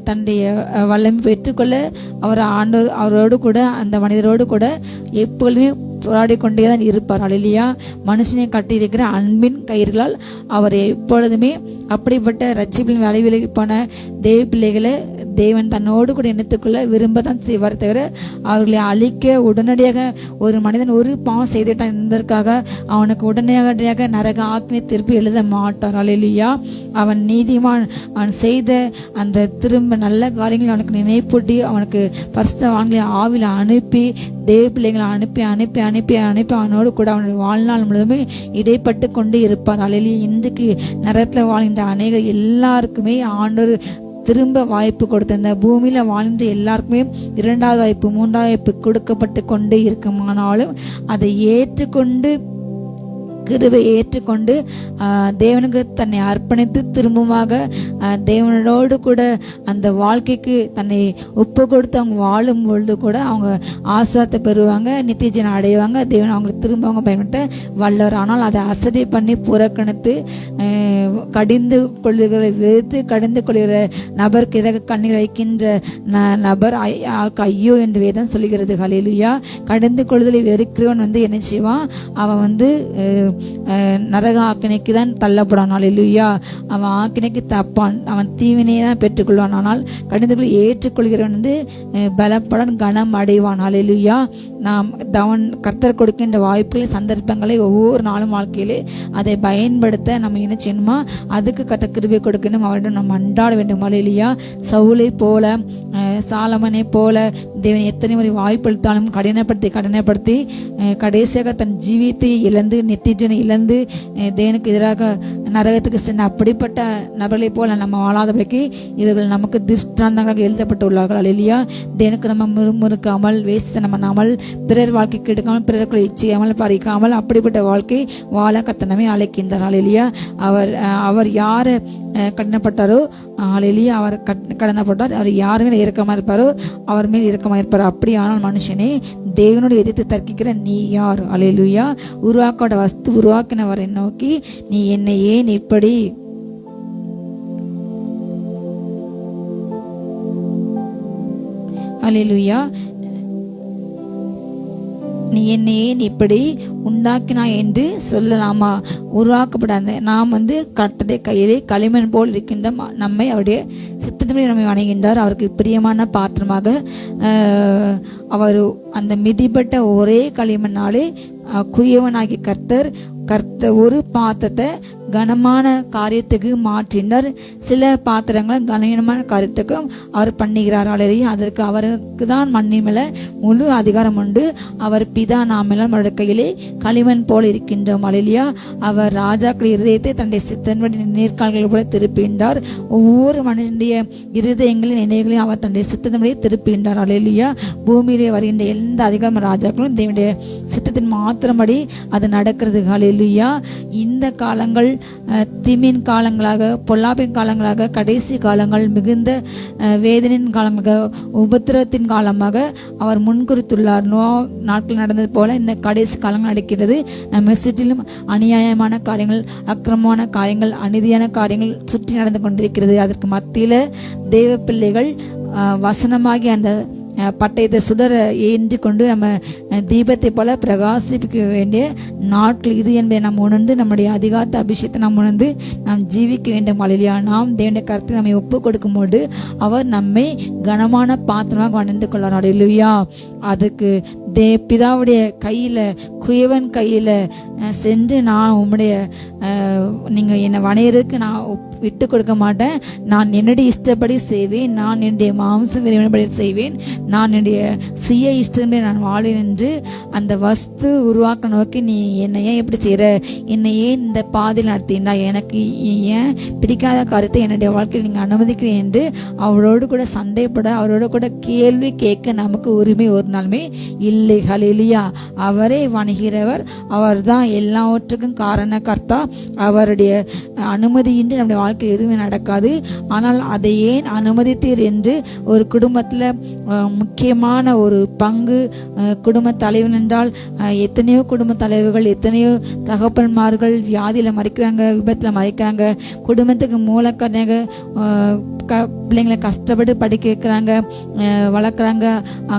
தன்னுடைய வல்லமை பெற்றுக்கொள்ள அவர் ஆண்டவர் அவரோடு கூட அந்த மனிதரோடு கூட எப்பொழுதுமே போராடி கொண்டே தான் இருப்பார். அல்லேலூயா. மனுஷனை கட்டியிருக்கிற அன்பின் கயிர்களால் அவர் எப்பொழுதுமே அப்படிப்பட்ட ரட்சிப்பின் வேலை விலகி போன தேவ பிள்ளைகளை தேவன் தன்னோடு கூட இணைத்துக்கொள்ள விரும்பதான் செய்வார் தவிர அவர்களை அழிக்க உடனடியாக ஒரு மனிதன் ஒரு பாவம் செய்துட்டான் என்பதற்காக அவனுக்கு உடனடியாக நரக ஆக்கினை திருப்பி எழுத மாட்டார். அல்லேலூயா. அவன் நீதிமான், அவன் செய்த அந்த திரும்ப நல்ல காரியங்களை அவனுக்கு நினைப்பூட்டி அவனுக்கு பரிசுத்தவான்களை ஆவில அனுப்பி தேவ பிள்ளைகளை அனுப்பி அனுப்பி அனுப்பி அனுப்பி அவனோடு கூட அவனுடைய வாழ்நாள் முழுவதுமே இடைப்பட்டு கொண்டு இருப்பார். அல்லேலூயா. இன்றைக்கு நரகத்தில் வாழ்கின்ற அநேகர் எல்லாருக்குமே ஆண்டவர் திரும்ப வாய்ப்பு கொடுத்த இந்த பூமியில வாழ்ந்து எல்லாருக்குமே 2வது வாய்ப்பு 3வது வாய்ப்பு கொடுக்கப்பட்டு கொண்டே இருக்குமானாலும் அதை ஏற்றுக்கொண்டு கிருபை ஏற்றுக்கொண்டு தேவனுக்கு தன்னை அர்ப்பணித்து திரும்பமாக தேவனோடு கூட அந்த வாழ்க்கைக்கு தன்னை ஒப்பு கொடுத்து அவங்க வாழும் பொழுது கூட அவங்க ஆசீர்வாதத்தை பெறுவாங்க, நித்திய ஜீவனை அடைவாங்க. தேவன் அவங்களுக்கு திரும்ப அவங்க பயன்படுத்த வல்லவர். ஆனால் அதை அசதி பண்ணி புறக்கணித்து கடிந்து கொள்ளுகிற வெறுத்து கடிந்து கொள்கிற நபருக்கு இறக கண்ணீர் வைக்கின்ற நபர் ஐயோ என்று வேதம் சொல்லுகிறது. ஹல்லேலூயா. கடிந்து கொள்ளுதலை வெறுக்கிறவன் என்ன செய்வான்? அவன் நரக ஆக்கினைக்கு தான் தள்ளப்படான். ஹல்லேலூயா. அவன் ஆக்கினைக்கு தப்பான், அவன் தீவினையை தான் பெற்றுக்கொள்வான். ஆனால் கடிந்துகளை ஏற்றுக்கொள்கிறவன் பலப்படன் கனம் அடைவான். ஹல்லேலூயா. நாம் கர்த்தர் கொடுக்கின்ற வாய்ப்புகளை சந்தர்ப்பங்களை ஒவ்வொரு நாளும் வாழ்க்கையிலே அதை பயன்படுத்த நம்ம என்ன செய்யணுமா? அதுக்கு கர்த்தர் கிருபை கொடுக்கணும். அவரிடம் நம்ம அண்டாட வேண்டும். ஹல்லேலூயா. சவுலை போல சாலமனை போல தேவன் எத்தனை முறை வாய்ப்பளித்தாலும் கடினப்படுத்தி கடைசியாக தன் ஜீவியத்தை இழந்து நித்தியஜனை இழந்து தேவனுக்கு எதிராக நரகத்துக்கு சென்ற அப்படிப்பட்ட நபர்களை போல நம்ம வாழாதபடிக்கு இவர்கள் நமக்கு திருஷ்டாந்தங்களாக எழுதப்பட்டுள்ளார்கள். அல்லேலூயா. தேவனுக்கு நம்ம முறுமுறுக்காமல் வேசித்தனம் பண்ணாமல் பிறர் வாழ்க்கைக்கு எடுக்காமல் பிறர்களை இச்சையாமல் பறிக்காமல் அப்படிப்பட்ட வாழ்க்கை வாழ கர்த்தர் நம்மை அழைக்கின்றார். அல்லேலூயா. அவர் யாரு கடினப்பட்டாரோ அல்லேலூயா அவர் கடனப்பட்டார். அவர் யார் மேல் இரக்கமா இருப்பாரோ அவர் மேல் இரக்கமா இருப்பார். அப்படி ஆனால் மனுஷனே தேவனோடு எதிர்த்து தர்க்கிக்கிற நீ யார்? அல்லேலூயா. உருவாக்கோட வஸ்து உருவாக்கினவரை நோக்கி நீ என்னை ஏன் இப்படி அல்லேலூயா நீ என்னை ஏன் இப்படி உண்டாக்கினாய் என்று சொல்லலாமா? உருவாக்கப்படாத நாம் கர்த்தருடைய கையிலே களிமண் போல் இருக்கின்ற நம்மை அவருடைய சித்தத்தின்படி நம்மை வணங்குகின்றார். அவருக்கு பிரியமான பாத்திரமாக அவர் அந்த மிதிப்பட்ட ஒரே களிமண்ணாலே குயவனாகி கர்த்தர் ஒரு பாத்திரத்தை கனமான காரியத்துக்கு மாற்றினார். சில பாத்திரங்கள் கனமான காரியத்துக்கும் அவர் பண்ணுகிறார். அதற்கு அவருக்கு தான் மண்ணின் மேல முழு அதிகாரம் உண்டு. அவர் பிதா நாமெல்லாம் அவருடைய கையிலே களிமண் போல இருக்கின்றோம். அல்லேலூயா. அவர் ராஜாக்கள் இருதயத்தை தன்னுடைய சித்தன்படி நேர்கால்கள் போல திருப்புகின்றார். ஒவ்வொரு மனிதனுடைய இருதயங்களின் நினைவுகளையும் அவர் தன்னுடைய சித்தத்தின்படி திருப்புகின்றார். அல்லேலூயா. பூமியிலே வருகின்ற எந்த அதிகாரம் ராஜாக்களும் தேவனுடைய சித்தத்தின் மாத்திரப்படி அது நடக்கிறது. அல்லேலூயா. இந்த காலங்கள் தீமின் காலங்களாக பொல்லாப்பின் காலங்களாக கடைசி காலங்கள் மிகுந்த வேதனையின் காலங்களாக உபத்திரத்தின் காலமாக அவர் முன்குறித்துள்ளார். நாட்கள் நடந்தது போல இந்த கடைசி காலங்கள் நடக்கிறது. நம்ம சுற்றிலும் அநியாயமான காரியங்கள், அக்கிரமமான காரியங்கள், அநீதியான காரியங்கள் சுற்றி நடந்து கொண்டிருக்கிறது. அதற்கு மத்தியில தேவ பிள்ளைகள் வசனமாகி அந்த பட்டயத்தை சுடர ஏற்றி கொண்டு நம்ம தீபத்தை போல பிரகாசிக்க வேண்டிய நாட்கள் இது என்பதை நாம் உணர்ந்து நம்முடைய அதிகாரத்த அபிஷேகத்தை நாம் உணர்ந்து நாம் ஜீவிக்க வேண்டும். அல்லேலூயா. நாம் தேவனுடைய கருத்தை நம்மை ஒப்பு கொடுக்கும் போது அவர் நம்மை கனமான பாத்திரமாக வணந்து கொள்ளார். அல்லேலூயா. அதுக்கு பிதாவுடைய கையில குயவன் கையில சென்று நான் உம்முடைய நீங்க என்னை வணையருக்கு நான் விட்டு கொடுக்க மாட்டேன். நான் என்னுடைய இஷ்டப்படி செய்வேன். நான் என்னுடைய மாம்சம் விரும்பினபடி செய்வேன். நான் என்னுடைய சுய இஷ்டப்படி நான் வாழேன் என்று அந்த வஸ்து உருவாக்க நோக்கி நீ என்னை ஏன் எப்படி செய்யற, என்னை ஏன் இந்த பாதையில் நடத்தினா, எனக்கு ஏன் பிடிக்காத காரியத்தை என்னுடைய வாழ்க்கையில் நீங்க அனுமதிக்கிறேன் என்று அவரோடு கூட சண்டைப்பட அவரோடு கூட கேள்வி கேட்க நமக்கு உரிமை ஒரு நாளுமே இல்லை. ஹல்லேலூயா. அவரே வணங்குகிறவர், அவர் தான் எல்லாவற்றுக்கும் காரண கர்த்தா. அவருடைய அனுமதியின்றி நம்முடைய வாழ்க்கை எதுவுமே நடக்காது. ஆனால் அதை ஏன் அனுமதித்தீர் என்று ஒரு குடும்பத்துல முக்கியமான ஒரு பங்கு குடும்ப தலைவன் என்றால் எத்தனையோ குடும்ப தலைவர்கள், எத்தனையோ தகப்பன்மார்கள் வியாதியில மறிக்கிறாங்க, விபத்துல மறிக்கிறாங்க. குடும்பத்துக்கு மூலக்காரங்க பிள்ளைங்களை கஷ்டப்பட்டு படிக்க வைக்கிறாங்க, வளர்க்குறாங்க.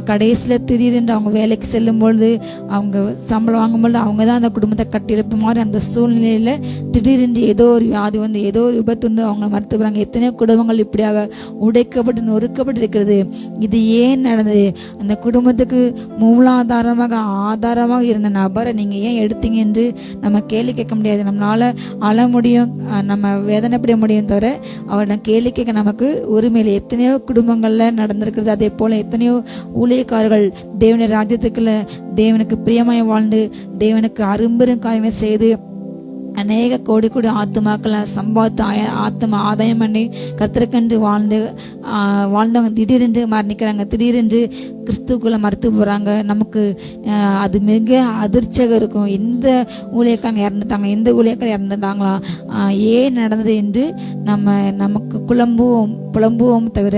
கடைசியில் திடீரென்று அவங்க வேலைக்கு செல்லும் பொழுது அவங்க சம்பளம் வாங்கும்பொழுது அவங்க தான் அந்த குடும்பத்தை கட்டி எழுப்பு மாதிரி அந்த சூழ்நிலையில் திடீரென்று ஏதோ ஒரு வியாதி ஏதோ ஒரு விபத்து அவங்கள மறுத்துக்கிறாங்க. எத்தனையோ குடும்பங்கள் இப்படியாக உடைக்கப்பட்டு நொறுக்கப்பட்டு இருக்கிறது. இது ஏன் நடந்தது? அந்த குடும்பத்துக்கு மூலாதாரமாக ஆதாரமாக இருந்த நபரை நீங்க ஏன் எடுத்தீங்க என்று நம்ம கேள்வி கேட்க முடியாது. நம்மளால அழ முடியும், நம்ம வேதனைப்பட முடியும், தவிர அவரிடம் கேள்வி கேட்க நமக்கு உரிமையில. எத்தனையோ குடும்பங்கள்ல நடந்திருக்கிறது. அதே போல எத்தனையோ ஊழியக்காரர்கள் தேவனுடைய ராஜ்யத்துக்குள்ள தேவனுக்கு பிரியமாய் வாழ்ந்து தேவனுக்கு அரும்பெரும் காரியங்களை செய்து அநேக கோடி கோடி ஆத்துமாக்களை சம்பாதித்து ஆத்மா ஆதாயம் பண்ணி கர்த்தருக்கென்று வாழ்ந்தவங்க திடீரென்று மரணிக்கிறாங்க, திடீரென்று கிறிஸ்துக்குள்ள மறுத்து போறாங்க. நமக்கு அது மிக அதிர்ச்சியாக இருக்கும். இந்த ஊழியக்காரங்க இறந்துட்டாங்க, இந்த ஊழியக்காரர் இறந்துட்டாங்களா, ஏன் நடந்தது என்று நமக்கு புலம்புவோம் தவிர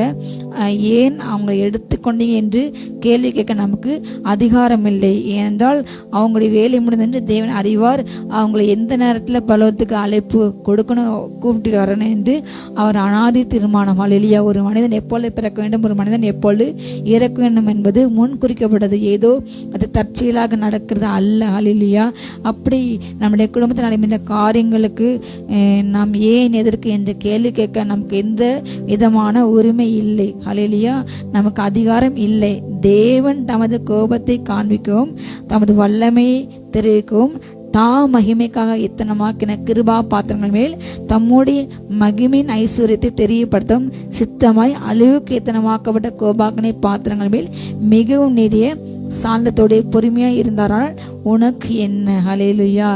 ஏன் அவங்களை எடுத்துக்கொண்டீங்க என்று கேள்வி கேட்க நமக்கு அதிகாரம் இல்லை. ஏனென்றால் அவங்களுடைய வேலை முடிந்தென்று தேவன் அறிவார். அவங்களை எந்த நேரத்தில் பலவத்துக்கு அழைப்பு கொடுக்கணும், கூப்பிட்டு வரணும் என்று அவர் அனாதி தீர்மானம். ஹல்லேலூயா. ஒரு மனிதன் எப்பொழுது பிறக்க வேண்டும், ஒரு மனிதன் எப்பொழுது இறக்க வேண்டும் என்பது முன் குறிக்கப்பட்டது. ஏதோ அது தற்செயலாக நடக்கிறது அல்ல. ஹல்லேலூயா. அப்படி நம்முடைய குடும்பத்தில் நடைபெற்ற காரியங்களுக்கு நாம் ஏன் எதற்கு என்று கேள்வி கேட்க நமக்கு எந்த விதமான உரிமை இல்லை. ஹல்லேலூயா. நமக்கு அதிகாரம் இல்லை. தேவன் தமது கோபத்தை காண்பிக்கவும் தமது வல்லமையை தெரிவிக்கவும் மகிமைக்காக எத்தனமாக்கின கிருபா பாத்திரங்கள் மேல் தம்முடைய மகிமையின் ஐஸ்வர்யத்தை தெரியப்படுத்தும் சித்தமாய் அழிவுக்கு எத்தனமாக்கப்பட்ட கோபாக்கனை பாத்திரங்கள் மேல் மிகவும் நெடிய சாந்தத்தோட பொறுமையா இருந்தாரால் உனக்கு என்ன? ஹல்லேலூயா.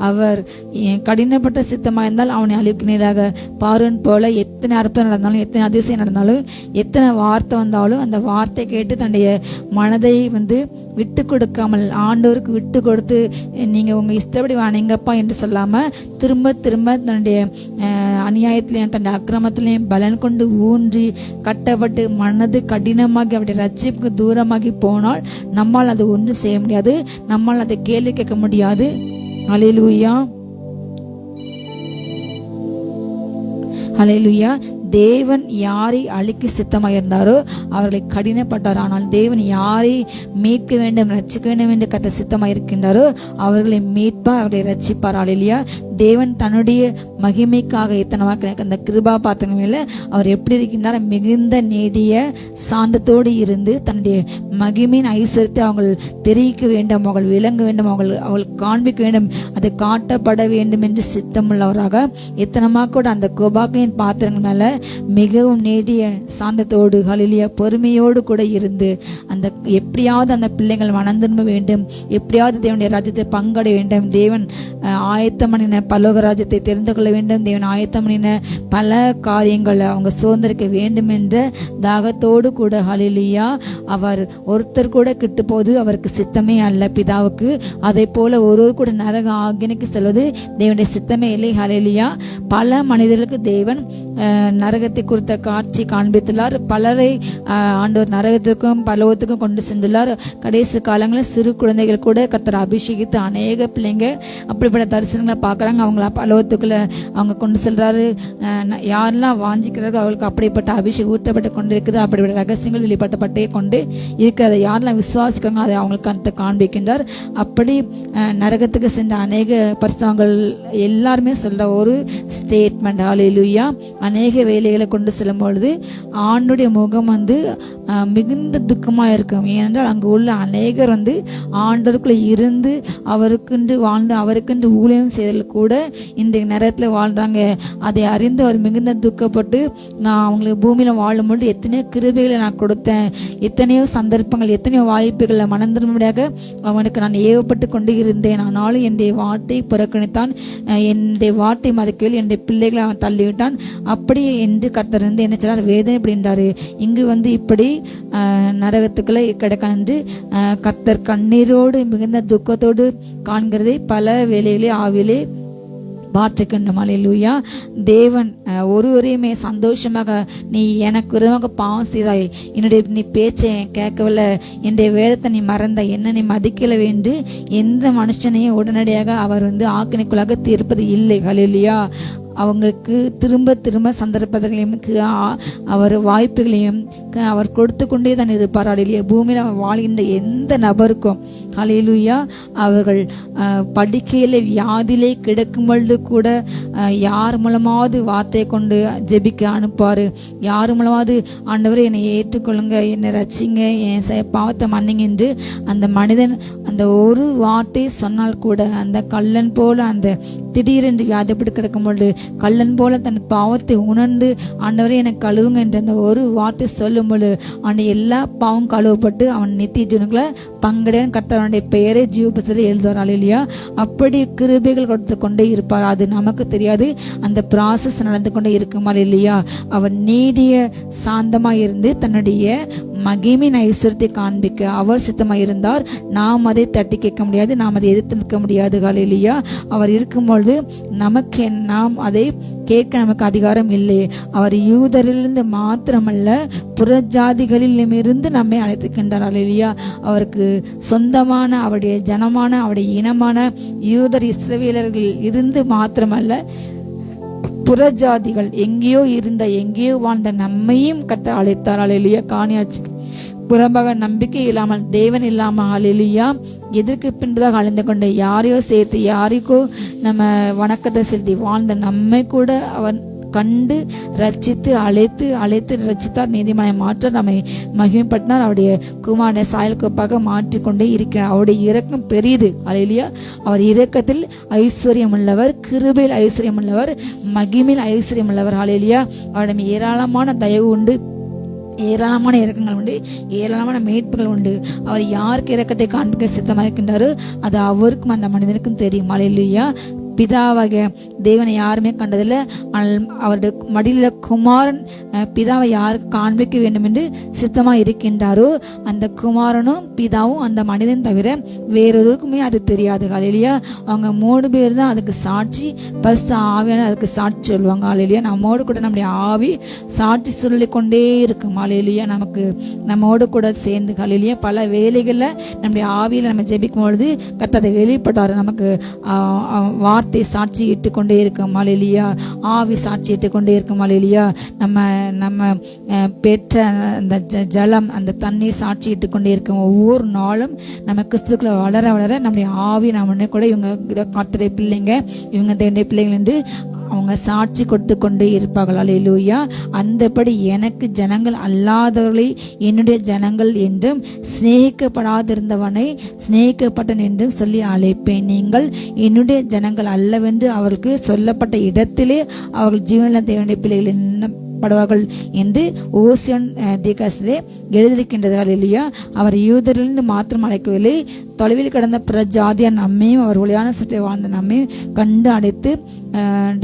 அவர் கடினப்பட்ட சித்தமா இருந்தால் அவனை அழிவுக்கு நேராக பார்வன் போல எத்தனை அற்புதம் நடந்தாலும், எத்தனை அதிசயம் நடந்தாலும், எத்தனை வார்த்தை வந்தாலும் அந்த வார்த்தை கேட்டு தன்னுடைய மனதை விட்டு கொடுக்காமல் ஆண்டவருக்கு விட்டு கொடுத்து நீங்க உங்க இஷ்டப்படி வாணிங்கப்பா என்று சொல்லாம திரும்ப திரும்ப தன்னுடைய அநியாயத்திலையும் தன்னுடைய அக்கிரமத்திலையும் பலன் கொண்டு ஊன்றி கட்டப்பட்டு மனது கடினமாகி அவருடைய ரட்சிப்புக்கு தூரமாகி போனால் நம்மால் அது ஒன்றும் செய்ய முடியாது, நம்மால் அதை கேள்வி கேட்க முடியாது. ஹல்லேலூயா. ஹல்லேலூயா. தேவன் யாரை அழிக்க சித்தமாயிருந்தாரோ அவர்களை கடினப்பட்டார். ஆனால் தேவன் யாரை மீட்க வேண்டும், ரட்சிக்க வேண்டும் என்று கத்த சித்தமாயிருக்கின்றாரோ அவர்களை மீட்பார், அவர்களை ரட்சிப்பார். ஹல்லேலூயா. தேவன் தன்னுடைய மகிமைக்காக எத்தனமாக அந்த கிருபா பாத்திரங்கள அவர் எப்படி இருக்கின்றார், மிகுந்த நீடிய சாந்தத்தோடு இருந்து தன்னுடைய மகிமையின் ஐஸ்வர்யத்தை அவங்க தெரிவிக்க வேண்டும், அவர்கள் விளங்க வேண்டும், அவள் காண்பிக்க வேண்டும், அது காட்டப்பட வேண்டும் என்று சித்தமுள்ளவராக எத்தனமாக கூட அந்த கோபாக்கின் பாத்திரங்கள் மேல மிகவும் நீடிய சாந்தத்தோடு ஹல்லேலூயா பொறுமையோடு கூட இருந்து அந்த எப்படியாவது அந்த பிள்ளைகள் மனம் திரும்ப வேண்டும், எப்படியாவது தேவனுடைய ராஜ்யத்தை பங்கடைய வேண்டும், தேவன் ஆயத்தம் பண்ணின பரலோக ராஜ்யத்தை தெரிந்து கொள்ள வேண்டும், தேவன் ஆயத்தம் பண்ணின பல காரியங்களை அவங்க சுதந்திரிக்க வேண்டும் என்ற தாகத்தோடு கூட ஹல்லேலூயா அவர் ஒருத்தர் கூட கிட்டு போது அவருக்கு சித்தமே அல்ல பிதாவுக்கு. அதே போல ஒருவர் கூட நரக ஆக்கினைக்கு செல்வது தேவனுடைய சித்தமே இல்லை. ஹல்லேலூயா. பல மனிதர்களுக்கு தேவன் நரகத்தை குறித்த காட்சி காண்பித்துள்ளார். பலரை ஆண்டவர் நரகத்திற்கும் பரலோகத்துக்கும் கொண்டு சென்றுள்ளார். கடைசி காலங்களில் சிறு குழந்தைகள் கூட கர்த்தர் அபிஷேகித்து அநேக பிள்ளைங்க அப்படிப்பட்ட தரிசனங்களை பார்க்குறாங்க. அவங்கள பரலோகத்துக்குள்ள அவங்க கொண்டு செல்றாரு. யாரெல்லாம் வாஞ்சிக்கிறார்கள் அவர்களுக்கு அப்படிப்பட்ட அபிஷேகம் ஊற்றப்பட்டு கொண்டு இருக்குது. அப்படிப்பட்ட ரகசியங்கள் வெளிப்பட்டப்பட்டே கொண்டு இருக்கிறத யாரெல்லாம் விசுவாசிக்கிறாங்க அதை அவங்களுக்கு அந்த காண்பிக்கின்றார். அப்படி நரகத்துக்கு சென்ற அநேக பரிசுத்தவான்கள் எல்லாருமே சொல்ற ஒரு ஸ்டேட்மெண்ட் ஹல்லேலூயா. அநேக வேலைகளை கொண்டு செல்லும் பொழுது ஆண்டுடைய முகம் மிகுந்த துக்கமா இருக்கும். ஏனென்றால் அங்கு உள்ள அநேகர் ஆண்டவருக்குள்ள இருந்து அவருக்கென்று வாழ்ந்து அவருக்கென்று ஊழியம் செய்தல் கூட இந்த நேரத்தில் வாழ்றாங்க. அதை அறிந்து அவர் மிகுந்த துக்கப்பட்டு நான் அவங்களுக்கு பூமியில வாழும்பொழுது எத்தனையோ கிருபைகளை நான் கொடுத்தேன், எத்தனையோ சந்தர்ப்பங்கள் எத்தனையோ வாய்ப்புகளை மனந்திரும்படியாக அவனுக்கு நான் ஏவப்பட்டு கொண்டு இருந்தேன், ஆனாலும் என்னுடைய வார்த்தை புறக்கணித்தான், என்னுடைய வார்த்தை மதிக்கவில் என்னுடைய பிள்ளைகளை அவன் தள்ளிவிட்டான். அப்படி என்று கர்த்தர் என்ன சொல்றார், வேதனை அப்படின்றாரு. இங்கு இப்படி நரகத்துக்குள்ள கிடக்க என்று கர்த்தர் கண்ணீரோடு மிகுந்த துக்கத்தோடு காண்கிறதை பல வேலைகளே ஆவிலே பார்த்துக்கணும். ஹல்லேலூயா. தேவன் ஒருவரையுமே சந்தோஷமாக நீ எனக்கு விரோதமாக பாவம் செய்தாய், என்னுடைய நீ பேச்சை கேட்கவில்லை, என்னுடைய வேதத்தை நீ மறந்த, என்ன நீ மதிக்கல என்று எந்த மனுஷனையும் உடனடியாக அவர் ஆக்கினைக்குள்ளாக தீர்ப்பது இல்லை. ஹல்லேலூயா. அவங்களுக்கு திரும்ப திரும்ப சந்தர்ப்பங்களையும் அவர் வாய்ப்புகளையும் அவர் கொடுத்து கொண்டே தான் இருப்பார். ஹல்லேலூயா. பூமியில் அவர் வாழ்கின்ற எந்த நபருக்கும் ஹல்லேலூயா அவர்கள் படிக்கையில வியாதியிலே கிடக்கும் பொழுது கூட யார் மூலமாவது வார்த்தையை கொண்டு ஜெபிக்க அனுப்பாரு. யார் மூலமாவது ஆண்டவரை என்னை ஏற்றுக்கொள்ளுங்க, என்னை ரட்சிங்க, என் பாவத்தை மன்னிங்க என்று அந்த மனிதன் அந்த ஒரு வார்த்தை சொன்னால் கூட அந்த கள்ளன் போல அந்த திடீரென்று வியாதிப்பட்டு கிடக்கும் பொழுது கள்ளன் போல தன் பாவத்தை உணர்ந்து ஆண்டவரே எனக்கு கழுவுங்க என்ற அந்த ஒரு வார்த்தை சொல்லும் பொழுது அவன் எல்லா பாவம் கழுவப்பட்டு அவன் நித்திய ஜீவனுக்குள்ள பங்கடையன் கர்த்தருடைய பெயரை ஜீவபுஸ்தகத்தில் எழுதுவார். இல்லையா? அப்படி கிருபைகள் கொடுத்து கொண்டே இருப்பார். அது நமக்கு தெரியாது, அந்த ப்ராசஸ் நடந்து கொண்டே இருக்குமா இல்லையா? அவர் நீடிய சாந்தமாய் இருந்து தன்னுடைய மகிமின் ஐஸ்வர்யத்தை காண்பிக்க அவர் சித்தமாய் இருந்தார். நாம் அதை தட்டி கேட்க முடியாது, நாம் அதை எதிர்த்து நிற்க முடியாது. இல்லையா? அவர் இருக்கும்பொழுது நமக்கு நாம் அதை கேட்க நமக்கு அதிகாரம் இல்லை. அவர் யூதரிலிருந்து மாத்திரமல்ல புறஜாதிகளிலும் இருந்து நம்மை அழைத்துக்கின்றார். இல்லையா? அவருக்கு சொந்தமான அவருடைய ஜனமான அவருடைய இனமான யூதர் இஸ்ரவேலர்கள் இருந்து மாத்திரமல்ல புறஜாதிகள் எங்கேயோ இருந்த எங்கேயோ வாழ்ந்த நம்மையும் கத்த அழைத்தார். அல்லேலூயா. காணியாட்சி புறம்பாக நம்பிக்கை இல்லாமல் தேவன் இல்லாமல் அல்லேலூயா எதற்கு பின்பதாக அழிந்து கொண்டு யாரையோ சேர்த்து யாருக்கோ நம்ம வணக்கத்தை செலுத்தி வாழ்ந்த நம்மை கூட அவன் கண்டு ரட்சித்து அழைத்து ரட்சித்தார், நீதிமானை மாற்ற நம்மை மகிமைப்பட்டினார். அவருடைய குமாரனை சாயல் கோப்பாக மாற்றிக்கொண்டே இருக்கிறார். அவருடைய இரக்கம் பெரியது. அல்லேலூயா. அவர் இரக்கத்தில் ஐஸ்வர்யம் உள்ளவர், கிருபையில் ஐஸ்வர்யம் உள்ளவர், மகிமையில் ஐஸ்வர்யம் உள்ளவர். அல்லேலூயா. அவரிடம் ஏராளமான தயவு உண்டு, ஏராளமான இரக்கங்கள் உண்டு, ஏராளமான மீட்புகள் உண்டு. அவர் யாருக்கு இரக்கத்தை காண்பிக்க சித்தமாக இருக்கின்றாரோ அது அவருக்கும் அந்த மனிதனுக்கும் தெரியும். அல்லேலூயா. பிதாவாக தேவனை யாருமே கண்டதில்லை. அவருடைய மடியில குமாரன் பிதாவை யாருக்கு காண்பிக்க வேண்டும் என்று சித்தமாக இருக்கின்றாரோ அந்த குமாரனும் பிதாவும் அந்த மனிதன் தவிர வேறொருக்குமே அது தெரியாது. அல்லேலூயா. அவங்க 3 பேர் தான் அதுக்கு சாட்சி. பரிசுத்த ஆவியான அதுக்கு சாட்சி சொல்லுவாங்க. அல்லேலூயா. நம்மோடு கூட நம்முடைய ஆவி சாட்சி சொல்லிக் கொண்டே இருக்கும். அல்லேலூயா. நமக்கு நம்மோடு கூட சேர்ந்து அல்லேலூயா பல வேலைகளில் நம்முடைய ஆவியில் நம்ம ஜெபிக்கும் பொழுது கர்த்தர் வெளிப்பட்டார். நமக்கு வார்த்தை சாட்சி இட்டுக்கொண்டே இருக்கும். அல்லேலூயா. ஆவி சாட்சி இட்டுக்கொண்டே இருக்கும். அல்லேலூயா. நம்ம பெற்ற அந்த ஜலம் அந்த தண்ணீர் சாட்சி இட்டுக்கொண்டே இருக்கும். ஒவ்வொரு நாளும் நம்ம கிறிஸ்துக்குள்ள வளர வளர நம்முடைய ஆவி நம்ம கூட இவங்க கர்த்தருடைய பிள்ளைங்க, இவங்க தேவனுடைய பிள்ளைகள் என்று அவங்க சாட்சி கொடுத்து கொண்டே இருப்பார்கள். அல்லேலூயா. அந்தபடி எனக்கு ஜனங்கள் அல்லாதவர்களை என்னுடைய ஜனங்கள் என்றும் சிநேகிக்கப்படாதிருந்தவனை சிநேகிக்கப்பட்டன் என்றும் சொல்லி அழைப்பேன். நீங்கள் என்னுடைய ஜனங்கள் அல்லவென்று அவர்களுக்கு சொல்லப்பட்ட இடத்திலே அவர்கள் ஜீவனுள்ள தேவனுடைய பிள்ளைகள் என்னப்படுவார்கள் என்று ஓசியான் தீர்க்கதரிசியிலே எழுதியிருக்கின்றது. அல்லேலூயா. அவர் யூதரிலிருந்து மாத்திரம் அழைக்கவில்லை, தொலைவில் கிடந்த பிரஜாதியார் நம்மையும் அவர் ஒளியான சட்டை வாழ்ந்த நம்மையும் கண்டு அடைத்து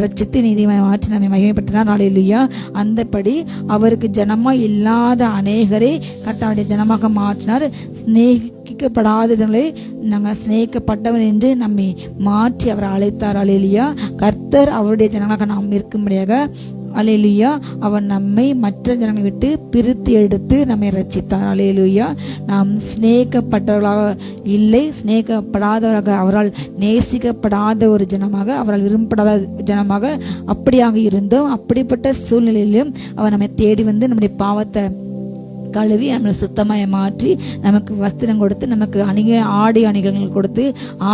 ரட்சித்து நீதிமன்ற மாற்றி நம்மை மகிமைப்பட்டார். அல்லேலூயா. அந்தபடி அவருக்கு ஜனமாய் இல்லாத அநேகரை கர்த்தருடைய ஜனமாக மாற்றினார். சிநேகிக்கப்படாதவர்களை நாங்கள் சிநேகிக்கப்பட்டவன் என்று நம்மை மாற்றி அவர் அழைத்தார். அல்லேலூயா. கர்த்தர் அவருடைய ஜனமாக நாம் இருக்கும்படியாக அல்லேலூயா அவர் நம்மை மற்ற ஜனங்களை விட்டு பிரித்து எடுத்து நம்மை ரட்சித்தார். அல்லேலூயா. நாம் சிநேகிக்கப்பட்டவர்களாக இல்லை, சிநேகிக்கப்படாதவராக, அவரால் நேசிக்கப்படாத ஒரு ஜனமாக, அவரால் விரும்பப்படாத ஜனமாக அப்படியாக இருந்தோம். அப்படிப்பட்ட சூழ்நிலையிலும் அவர் நம்மை தேடி வந்து நம்முடைய பாவத்தை கழுவி நம்மளை சுத்தமாக மாற்றி நமக்கு வஸ்திரம் கொடுத்து நமக்கு ஆடை அணிகலங்கள் கொடுத்து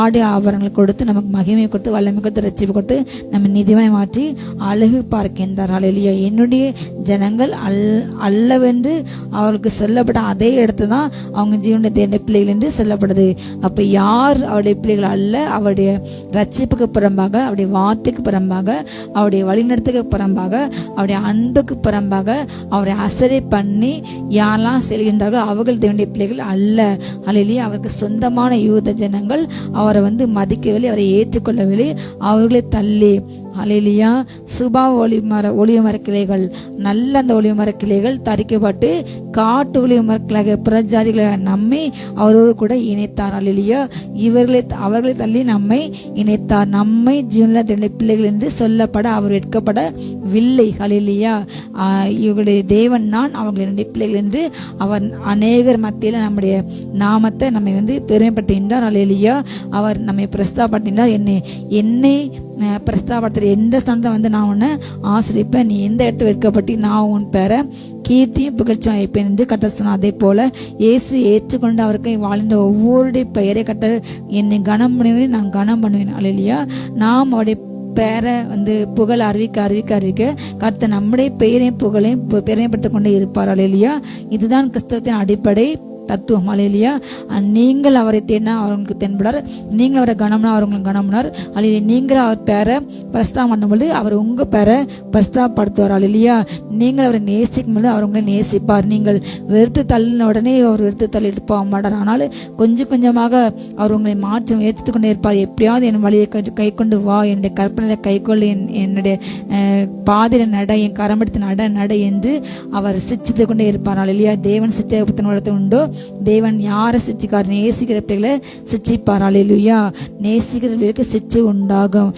ஆடை ஆபரணங்கள் கொடுத்து நமக்கு மகிமை கொடுத்து வல்லமை கொடுத்து ரட்சிப்பு கொடுத்து நம்ம நிதிமாய் மாற்றி அழகு பார்க்கின்றார். அல்லேலூயா. என்னுடைய ஜனங்கள் அல்லவென்று அவர்களுக்கு சொல்லப்பட்ட அதே இடத்து தான் அவங்க ஜீவனுடைய தேவனுடைய பிள்ளைகள் என்று சொல்லப்படுது. அப்போ யார் அவருடைய பிள்ளைகள் அல்ல, அவருடைய ரட்சிப்புக்கு புறம்பாக, அவருடைய வார்த்தைக்கு புறம்பாக, அவருடைய வழிநடத்துக்கு புறம்பாக, அவருடைய அன்புக்கு புறம்பாக அவரை அசரை பண்ணி யாரெல்லாம் செல்கின்றார்கள் அவர்கள் தேவனுடைய பிள்ளைகள் அல்ல. அல்லேலூயா. அவருக்கு சொந்தமான யூத ஜனங்கள் அவரை மதிக்கவில்லை, அவரை ஏற்றுக்கொள்ளவில்லை, அவர்களை தள்ளி அல்லேலூயா சுபா ஒளிய மரக்கிளைகள் நல்ல அந்த ஒளிய மரக்கிளைகள் தரிக்கப்பட்டு காட்டு ஒளிய மரக்கிளையாக பிரஜாதிகளாக நம்மை அவரோடு கூட இணைத்தார். அல்லேலூயா. அவர்களை தள்ளி நம்மை இணைத்தார். நம்மை ஜீவனுள்ள தேவனுடைய பிள்ளைகள் என்று சொல்லப்பட அவர் வெட்கப்படவில்லை. அல்லேலூயா. இவர்களுடைய தேவன் நான் அவர்களுடைய பிள்ளைகள் என்று அவர் அநேகர் மத்தியில் நம்முடைய நாமத்தை நம்மை பெருமைப்பட்டிருந்தார். அல்லேலூயா. அவர் நம்மை பிரஸ்தாபட்டிருந்தார். என்னை பிரஸ்தாபடுத்துற எந்த ஸ்தானத்தை நான் உன்னை ஆசிரிப்பேன், நீ எந்த இடத்தை வெட்கப்பட்டு நான் உன் பேர கீர்த்தியும் புகழ்ச்சியும் வைப்பேன் என்று கர்த்தர் சொன்னார். அதே போல இயேசு ஏற்றுக்கொண்டு அவருக்கு வாழ்ந்த ஒவ்வொருடைய பெயரை கர்த்தர் என்னை கனம் பண்ணுவேன், நான் கனம் பண்ணுவேன். அல்லேலூயா. நாம் அவருடைய பேரை புகழ் அறிவிக்க கர்த்தர் நம்முடைய பெயரையும் புகழையும் பெருமைப்பட்டுக் கொண்டே இருப்பார். அல்லேலூயா. இதுதான் கிறிஸ்தவத்தின் அடிப்படை. தத்துவம். அல்லேலூயா. நீங்கள் அவரை தேடினா அவங்களுக்கு தென்படார், நீங்கள் அவரை கனம்னா அவர் உங்களுக்கு கனம்னார். அல்லேலூயா. நீங்கள் அவர் பேரை பிரஸ்தாபம் பண்ணும்போது அவர் உங்க பேரை பிரஸ்தாபப்படுத்துவார். அல்லேலூயா. நீங்கள் அவரை நேசிக்கும் போது அவர் உங்களை நேசிப்பார். நீங்கள் வெறுத்து தள்ளின உடனே அவர் வெறுத்து தள்ளிட்டு போக மாட்டார். ஆனால் கொஞ்சம் கொஞ்சமாக அவர் உங்களை மாற்றம் ஏற்றுத்து கொண்டே இருப்பார். எப்படியாவது என் வழியை கை கொண்டு வா, என்னுடைய கற்பனை கை கொள்ளு, என்னுடைய பாதிர நட, என் கரமெடுத்து நட என்று அவர் சிச்சித்து கொண்டே இருப்பார். அல்லேலூயா. தேவன் சிச்சை புத்தன் உண்டோ? தேவன் யாரை சிச்சிக்கார்? நேசிக்கிற பிள்ளைகளை சிச்சிப்பார். அல்லேலூயா. நேசிக்கிற பிள்ளைகளுக்கு சிச்சை உண்டாகும்.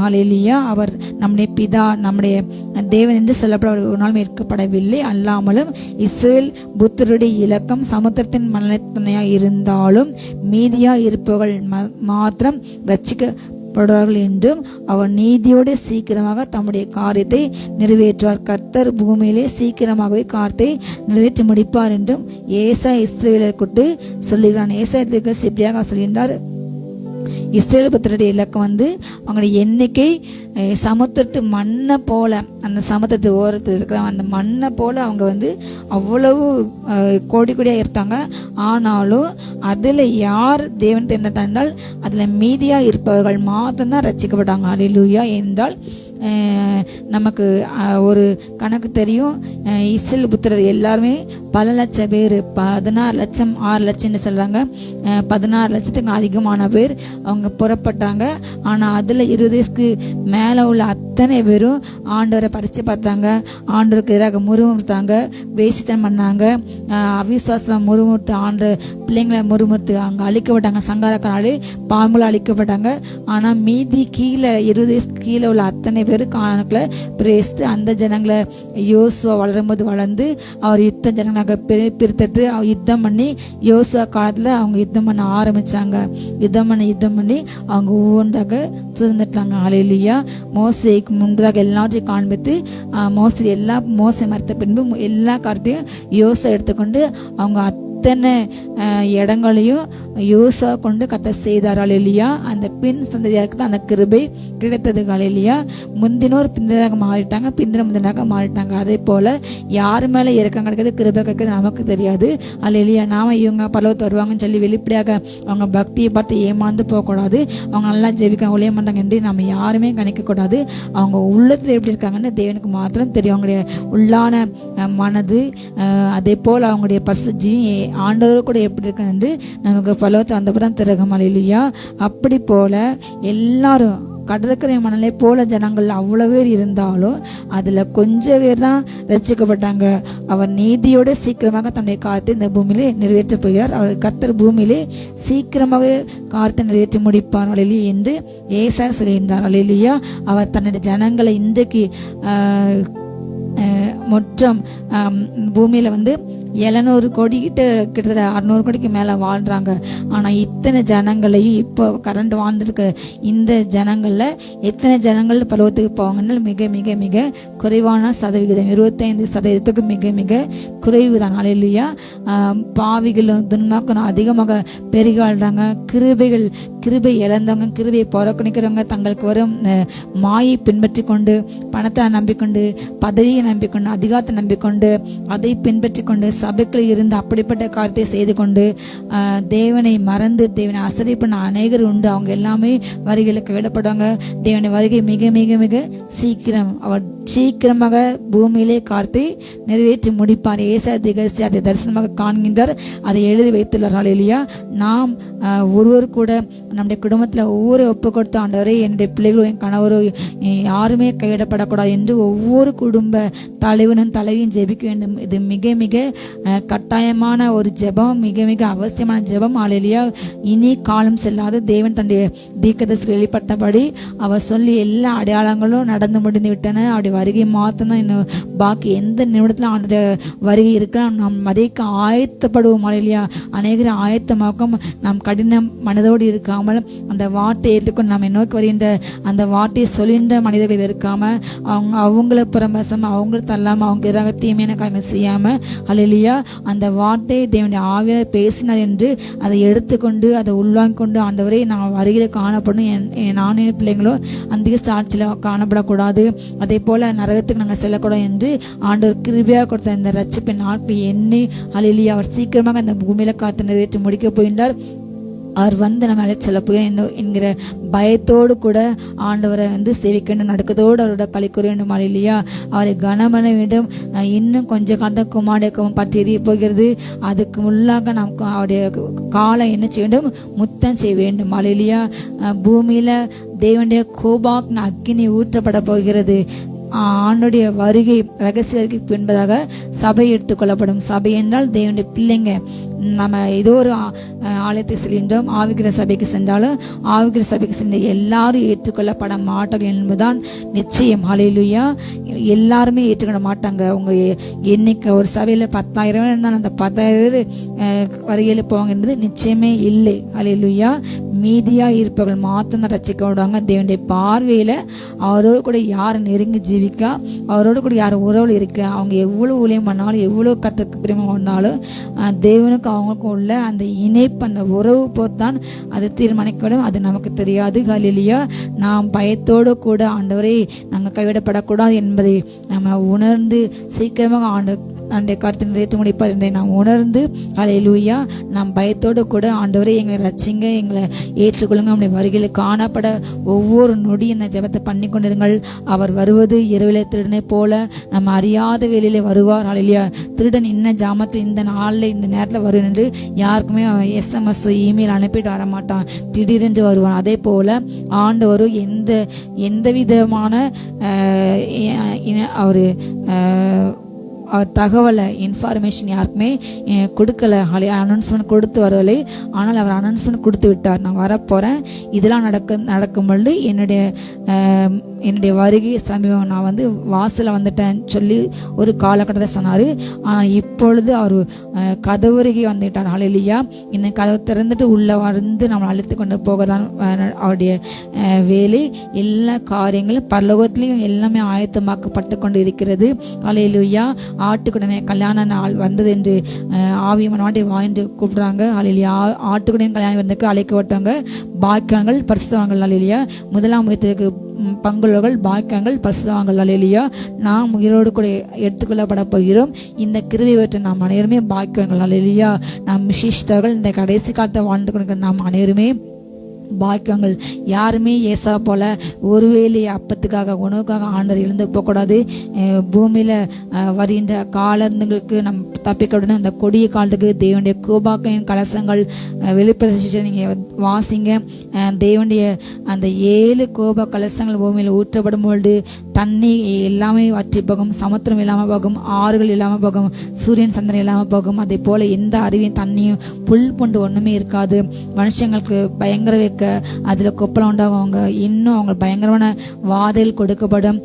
அல்லேலூயா. அவர் நம்முடைய பிதா, நம்முடைய தேவன் என்று சொல்லப்பட ஒரு நாள் மேற்கப்படவில்லை. அல்லாமலும் இஸ்ரவேல் புத்தருடைய இலக்கம் சமுத்திரத்தின் மனத்துணையா இருந்தாலும் மீதியா இருப்பவர்கள் மாத்திரம் ரட்சிக்கப்படுவார்கள் என்றும் அவர் நீதியோடு சீக்கிரமாக தம்முடைய காரியத்தை நிறைவேற்றுவார். கர்த்தர் பூமியிலே சீக்கிரமாகவே காரியத்தை நிறைவேற்றி முடிப்பார் என்றும் ஏசா இஸ்ரவேலை கொண்டு சொல்லுகிறான். ஏசா இப்படியாக சொல்கின்றார். இஸ்ரவேல் புத்திரருடைய இலக்கம் அவங்களுடைய எண்ணிக்கை சமுத்திரத்து மண்ணை போல, அந்த சமுத்திரத்து ஓரத்தில் இருக்கிற அந்த மண்ணை போல அவங்க அவ்வளவு கோடி கோடியாக இருக்காங்க. ஆனாலும் அதில் யார் தேவன் தெரிந்தால் அதில் மீதியாக இருப்பவர்கள் மாத்திரம்தான் ரட்சிக்கப்பட்டாங்க. அல்லேலூயா. என்றால் நமக்கு ஒரு கணக்கு தெரியும். இஸ்ரவேல் புத்திரர் எல்லாருமே பல லட்சம் பேர், 16 லட்சம் 6 லட்சம்னு சொல்றாங்க. 16 லட்சத்துக்கு அதிகமான பேர் அவங்க புறப்பட்டாங்க. ஆனா அதுல 20 வயசுக்கு மேல உள்ள அத்தனை பேரும் ஆண்டவரை பரிச்சு பார்த்தாங்க, ஆண்டவருக்கு எதிராக முறுமுறுத்தாங்க, வேசித்தனம் பண்ணாங்க, அவிசுவாசம் முறுமுறுத்து ஆண்டு பிள்ளைங்களை முறுமுறுத்து அங்க அழிக்கப்பட்டாங்க. சங்காரக்காலே பாம்புல அழிக்கப்பட்டாங்க. ஆனா மீதி கீழே 20 வயசுக்கு கீழே உள்ள அத்தனை பேரு காணக்குள்ள பிரேசித்து அந்த ஜனங்களை யோசுவா வளரும்போது வளர்ந்து அவர் யுத்த ஜனங்களாக பிரித்தது யுத்தம் பண்ணி யோசுவா காலத்துல அவங்க யுத்தம் பண்ண ஆரம்பிச்சாங்க. யுத்தம் பண்ணி அவங்க ஒவ்வொன்றாக சுதந்திரத்தாங்க. அல்லேலூயா. மோசேக்கு முன்பதாக எல்லாத்தையும் காண்பித்து மோசே மறுத்த பின்பு எல்லா காரியத்தையும் யோசுவா எடுத்துக்கொண்டு அவங்க அத்தனை இடங்களையும் யோசுவா கொண்டு கத்த செய்தார். அல்லேலூயா. அந்த பின் சந்ததியாருக்கு தான் அந்த கிருபை கிடைத்தது. அல்லேலூயா. முந்தினோர் பிந்தினராக மாறிட்டாங்க, முந்தினராக மாறிட்டாங்க. அதே போல யாரு மேல இறக்கம் கிடைக்கிறது, கிருபை கிடைக்கிறது நமக்கு தெரியாது. அல்லேலூயா. நாம இவங்க பரலோகத்துக்கு வருவாங்கன்னு சொல்லி வெளிப்படையாக அவங்க பக்தியை பார்த்து ஏமாந்து போகக்கூடாது. அவங்க நல்லா ஜெபிக்க ஊழியம் பண்றாங்க என்று நம்ம யாருமே கணிக்க கூடாது. அவங்க உள்ளத்துல எப்படி இருக்காங்கன்னு தேவனுக்கு மாத்திரம் தெரியும். அவங்களுடைய உள்ளான மனது, அதே போல அவங்களுடைய பரிசுஜி ஆண்டவர் கூட எப்படி இருக்கு நமக்கு பலவத்தை வந்தபுறம் திரகம். அல்லேலூயா. அப்படி போல எல்லாரும் கடற்கரை மணலை போல ஜனங்கள் அவ்வளவு பேர் இருந்தாலும் அதுல கொஞ்சம் பேர் தான் ரட்சிக்கப்பட்டாங்க. அவர் நீதியோட சீக்கிரமாக தன்னுடைய காரியத்தை இந்த பூமியிலே நிறைவேற்ற போகிறார். அவர் கர்த்தர் பூமியிலே சீக்கிரமாக காரியத்தை நிறைவேற்றி முடிப்பார். அல்லேலூயா என்று ஏசாயா சொல்லியிருந்தார். அல்லேலூயா. அவர் தன்னுடைய ஜனங்களை இன்றைக்கு மொத்தம் பூமியில 700 கோடி கிட்டத்தட்ட 600 கோடிக்கு மேல வாழ்றாங்க. ஆனா இத்தனை ஜனங்களையும் இப்போ கரண்ட் வாழ்ந்துருக்க இந்த ஜனங்கள்ல எத்தனை ஜனங்கள் பருவத்துக்கு போவாங்கன்னு மிக மிக மிக குறைவான சதவிகிதம், 25% மிக மிக குறைவுதான். அல்லேலூயா. பாவிகளும் துன்மாக்களும் அதிகமாக பெருகி வாழ்றாங்க. கிருபை இழந்தவங்க, கிருபையை புறக்கணிக்கிறவங்க தங்களுக்கு வரும் மாயை பின்பற்றி கொண்டு, பணத்தை நம்பிக்கொண்டு, பதவியை நம்பிக்கொண்டு, அதிகாரத்தை நம்பிக்கொண்டு, அதை பின்பற்றி கொண்டு சபைக்குள் இருந்து அப்படிப்பட்ட காரியத்தை செய்து கொண்டு தேவனை மறந்து தேவனை அசதி பண்ண அநேகர் உண்டு. அவங்க எல்லாமே வருகையில் கைவிடப்படுவாங்க. தேவனுடைய வருகை மிக மிக மிக சீக்கிரம். அவர் சீக்கிரமாக பூமியிலே காரியத்தை நிறைவேற்றி முடிப்பார். ஏசாயா தீர்க்கதரிசி அதை தரிசனமாக காண்கின்றார், அதை எழுதி வைத்துள்ளார். அல்லேலூயா. நாம் ஒருவர் கூட நம்முடைய குடும்பத்தில் ஒவ்வொரு ஒப்பு கொடுத்த ஆண்டவரே என்னுடைய பிள்ளைகளும் என் கணவரும் யாருமே கைவிடப்படக்கூடாது என்று ஒவ்வொரு குடும்ப தலைவனும் தலைவியும் ஜெபிக்க வேண்டும். இது மிக மிக கட்டாயமான ஒரு ஜெபம், மிக மிக அவசியமான ஜெபம். அல்லேலூயா. இனி காலம் செல்லாத தேவன் தன்னுடைய தீர்க்கதரிசியில் வெளிப்பட்டபடி அவர் சொல்லி எல்லா அடையாளங்களும் நடந்து முடிந்து விட்டன. அவருடைய வருகை மாத்திரம் இன்னும் பாக்கி எந்த நிமிடத்துல அவனுடைய வருகை இருக்க நாம் வருகைக்கு ஆயத்தப்படுவோம். அல்லேலூயா. அநேகர் ஆயத்தமாக்கும். நாம் கடின மனதோடு இருக்காமல் அந்த வார்த்தையை ஏற்றுக்கொண்டு நம்ம நோக்கி வருகின்ற அந்த வார்த்தையை சொல்கின்ற மனிதர்கள் இருக்காம அவங்கள புறம்பேசாம அவங்கள தள்ளாம அவங்க தீமையான காரியங்கள் செய்யாம அல்லேலூயா ஹல்லேலூயா. அந்த வார்த்தையை தேவனுடைய ஆவியானவர் பேசினார் என்று அதை எடுத்துக்கொண்டு அதை உள்வாங்கிக் கொண்டு ஆண்டவரே நான் வருகையில் காணப்படும் நானே பிள்ளைங்களோ அந்த சாட்சியில் காணப்படக்கூடாது, அதே போல நரகத்துக்கு நாங்கள் செல்லக்கூடாது என்று ஆண்டவர் கிருபையாக கொடுத்த இந்த ரட்சிப்பின் நாட்கள் எண்ணி ஹல்லேலூயா அவர் சீக்கிரமாக அந்த பூமியில காத்து நிறைவேற்றி முடிக்க போகின்றார். அவர் வந்து நம்ம அழைச்சல போய் என்கிற பயத்தோடு கூட ஆண்டவரை வந்து சேவிக்க நடக்கத்தோடு அவரோட களிக்குற வேண்டும். ஹல்லேலூயா. அவரை கனமன வேண்டும். இன்னும் கொஞ்சம் காலத்தை குமாரக்கம் பற்றி எரிய போகிறது. அதுக்கு முன்னாக நாம் அவருடைய காலம் என்ன செய்ய வேண்டும்? முத்தம் செய்ய வேண்டும். ஹல்லேலூயா. பூமியில தேவனுடைய கோபாக்னி அக்கினி ஊற்றப்பட போகிறது. ஆண்டுடைய வருகை ரகசிய அறிக்கை என்பதாக சபை எடுத்துக்கொள்ளப்படும். சபை என்றால் தேவனுடைய பிள்ளைங்க. நம்ம ஏதோ ஒரு ஆலயத்தை செல்கின்றோம், ஆவிக்கிற சபைக்கு சென்றாலும் ஆவிக்கிற சபைக்கு சென்ற எல்லாரும் ஏற்றுக்கொள்ளப்பட மாட்டார்கள் என்பதுதான் நிச்சயம். ஹல்லேலூயா. எல்லாருமே ஏற்றுக்கொள்ள மாட்டாங்க. உங்க எண்ணிக்கை ஒரு சபையில 10,000 இருந்தால் அந்த 10,000 வருகையில் போவாங்க என்பது நிச்சயமே இல்லை. ஹல்லேலூயா. மீதியா இருப்பவர்கள் மாத்திரம் தான் ரட்சிக்கப்படுவாங்க. தேவனுடைய பார்வையில அவரோடு கூட யார் நெருங்கி ஜீவிக்கா, அவரோடு கூட யார் உறவுல இருக்க, அவங்க எவ்வளவு ஊழியம் பண்ணாலும் எவ்வளவு கத்துக்கு பிரியமா வந்தாலும் தேவனுக்கு அவங்களுக்கும் உள்ள அந்த இணைப்பு அந்த உறவு போத்தான் அது தீர்மானிக்கப்படும். அது நமக்கு தெரியாது. ஹல்லேலூயா. நாம் பயத்தோடு கூட ஆண்டவரே நாங்கள் கைவிடப்படக்கூடாது என்பதை நம்ம உணர்ந்து சீக்கிரமாக ஆண்டு கருத்து நிறைவேற்ற முடிப்பார் என்பதை நாம் உணர்ந்து ஹல்லேலூயா நாம் பயத்தோடு கூட ஆண்டவரே எங்களை ரட்சிங்க, எங்களை ஏற்றுக்கொள்ளுங்க, நம்முடைய வருகையில் காணப்பட ஒவ்வொரு நொடி இந்த ஜெபத்தை பண்ணி கொண்டிருங்கள். அவர் வருவது இரவிலே திருடனை போல நம்ம அறியாத வேலையில வருவார். ஹல்லேலூயா. திருடன் இன்ன ஜாமத்தில் இந்த நாளில் இந்த நேரத்தில் வருவேன் என்று யாருக்குமே SMS இமெயில் அனுப்பிட்டு வரமாட்டான், திடீரென்று வருவான். அதே போல ஆண்டவர் எந்த விதமான அவரு தகவலை இன்ஃபார்மேஷன் யாருக்குமே கொடுக்கல. அனௌன்ஸ்மெண்ட் கொடுத்து வரவில்லை. ஆனால் அவர் அனௌன்ஸ்மெண்ட் கொடுத்து விட்டார். நான் வரப்போறேன், இதெல்லாம் நடக்கும் பொழுது என்னுடைய வருகை சமீபம், நான் வந்து வாசல வந்துட்டேன்னு சொல்லி ஒரு காலகட்டத்தை சொன்னாரு. ஆனால் இப்பொழுது அவர் கதவுருகே வந்துட்டார். ஹல்லேலூயா. இந்த கதவை திறந்துட்டு உள்ள வந்து நம்ம அழைத்து கொண்டு போகதான் அவருடைய வேலை. எல்லா காரியங்களும் பரலோகத்திலையும் எல்லாமே ஆயத்தமாக்கப்பட்டு கொண்டு இருக்கிறது. ஹல்லேலூயா. ஆட்டுக்குடனே கல்யாண நாள் வந்தது என்று ஆவியம்மன் வாட்டி வாய்ந்து கூப்பிடுறாங்க. ஹல்லேலூயா. ஆட்டுக்குடனே கல்யாணம் வந்ததுக்கு அழைக்கப்பட்டவங்க பாக்கியங்கள் பரிசுத்தவான்கள். ஹல்லேலூயா. முதலாம் உயரத்துக்கு பங்குள்ளவர்கள் பாக்கியங்கள் பரிசுத்தவான்கள். ஹல்லேலூயா. நாம் உயிரோடு கூட எடுத்துக்கொள்ளப்பட போகிறோம். இந்த கிருபை பெற்ற நாம் அனைவருமே பாக்கியங்கள். ஹல்லேலூயா. நாம் விசேஷித்தவர்கள். இந்த கடைசி காலத்தை வாழ்ந்து கொண்டிருக்கிற நாம் அனைவருமே பாக்கியங்கள். யாருமே ஏசா போல ஒருவேளை அப்பத்துக்காக உணவுக்காக ஆண்டவர் எழுந்து போகக்கூடாது. பூமியில வருகின்ற காலங்களுக்கு நம் தப்பிக்கணும். அந்த கொடிய காலத்துக்கு தேவனுடைய கோபாக்கின் கலசங்கள் வெளிப்படுத்த நீங்க வாசிங்க. தேவனுடைய அந்த 7 கோப கலசங்கள் பூமியில் ஊற்றப்படும் பொழுது தண்ணி எல்லாமே வற்றி போகும், சமுத்திரம் இல்லாமல் போகும், ஆறுகள் இல்லாமல் போகும், சூரியன் சந்திரன் இல்லாமல் போகும். அதே போல எந்த அருவியும் தண்ணியும் புல் பொண்டு ஒண்ணுமே இருக்காது. மனுஷங்களுக்கு பயங்கர அதுல கொப்பளம் உண்டாகுவாங்க. இன்னும் அவங்க பயங்கரமான வாதையில் கொடுக்கப்படும்.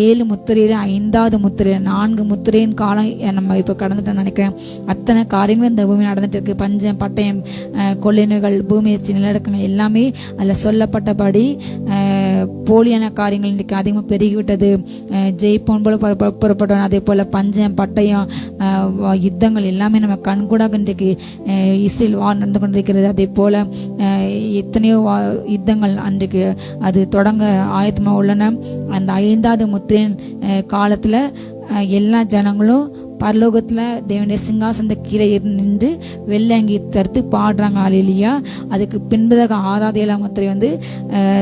7 முத்திரையில 5வது முத்திரை 4 முத்திரையின் காலம் நம்ம இப்ப கடந்துட்டு நினைக்கிறேன். அத்தனை காரியங்களும் இந்த பூமி நடந்துட்டு இருக்கு. பஞ்சம், பட்டயம், கொள்ளை நோய்கள், பூமி எச்சி, நிலநடுக்கங்கள் எல்லாமே அதுல சொல்லப்பட்டபடி போலியான காரியங்கள் இன்னைக்கு அதிகமாக பெருகிவிட்டது. ஜெயிப்போன் போல புறப்பட்டோம். அதே போல பஞ்சம், பட்டயம், யுத்தங்கள் எல்லாமே நம்ம கண்கூடாக இன்றைக்கு இஸ்ரேல் வார் நடந்து கொண்டிருக்கிறது. அதே போல எத்தனையோ யுத்தங்கள் அன்றைக்கு அது தொடங்க ஆயத்தமாக உள்ளன. அந்த 5வது முத்திரையின் காலத்துல எல்லா ஜனங்களும் பரலோகத்துல தேவனுடைய சிங்காசனத்தை கீழே நின்று வெள்ளங்கி தடுத்து பாடுறாங்க. ஹல்லேலூயா. அதுக்கு பின்பதாக 6வது 7ஆம் முத்திரை வந்து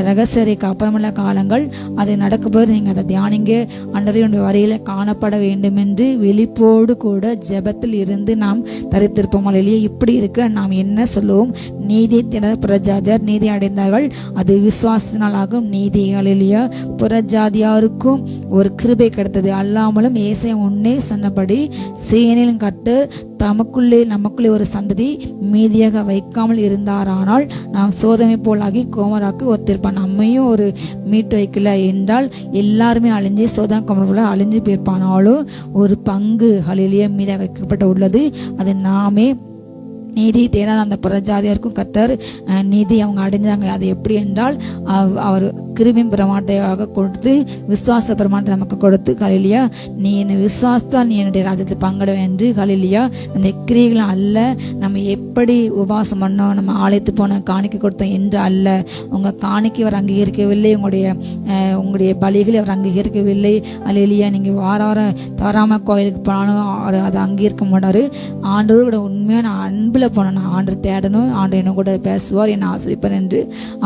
ரகசியரைக்கு அப்புறமுள்ள காலங்கள் அது நடக்கும்போது நீங்க அதை தியானிங்க. ஆண்டவருடைய வரையில காணப்பட வேண்டும் என்று வெளிப்போடு கூட ஜெபத்தில் இருந்து நாம் தரித்திருப்போம். ஹல்லேலூயா. இப்படி இருக்க நாம் என்ன சொல்லுவோம்? நீதியை தேட புறஜாதியார் நீதி அடைந்தார்கள், அது விசுவாசத்தினாலாகும் நீதி. ஹல்லேலூயா. புறஜாதியாருக்கும் ஒரு கிருபை கிடைத்தது. அல்லாமலும் ஏசாயா முன்னே சொன்னபடி சேனையிலும் கர்த்தர் நமக்குள்ளே ஒரு சந்ததி மீதியாக வைக்காமல் இருந்தாரானால் நாம் சோதனை போலாகி கோமராக்கு ஒத்திருப்பான். நம்மையும் ஒரு மீட்டு வைக்கல என்றால் எல்லாருமே அழிஞ்சு சோதனை கோமர போல அழிஞ்சு போயிருப்பானாலும் ஒரு பங்கு ஹல்லேலூயா மீதாக வைக்கப்பட்ட உள்ளது. அது நாமே நீதி தேடாத அந்த புறஜாதியாருக்கும் கர்த்தர் நீதி அவங்க அடைஞ்சாங்க. அது எப்படி என்றால் அவர் கிருபையின் பிரமாணத்தையாக கொடுத்து விசுவாச பிரமாணத்தை நமக்கு கொடுத்து, ஹல்லேலூயா, நீ என்னை விசுவாசத்தால் நீ என்னுடைய ராஜ்யத்தில் பங்கிட என்று, ஹல்லேலூயா, நம்ம கிரியைகளும் அல்ல, நம்ம எப்படி உபவாசம் பண்ணோம், நம்ம ஆலயத்து போன காணிக்கை கொடுத்தோம் என்று அல்ல. உங்க காணிக்கை அவர் அங்கீகரிக்கவில்லை, உங்களுடைய பலிகளை அவர் அங்கீகரிக்கவில்லை. ஹல்லேலூயா, நீங்க வார வாரம் தவறாம கோயிலுக்கு போனாலும் அவர் அதை அங்கீகரிக்க மாட்டாரு. ஆண்டவரோட உண்மையான அன்புல போன நான் ஆண்டு தேடணும், ஆண்டு என்ன கூட பேசுவார், என்னை ஆசிரிப்பார் என்று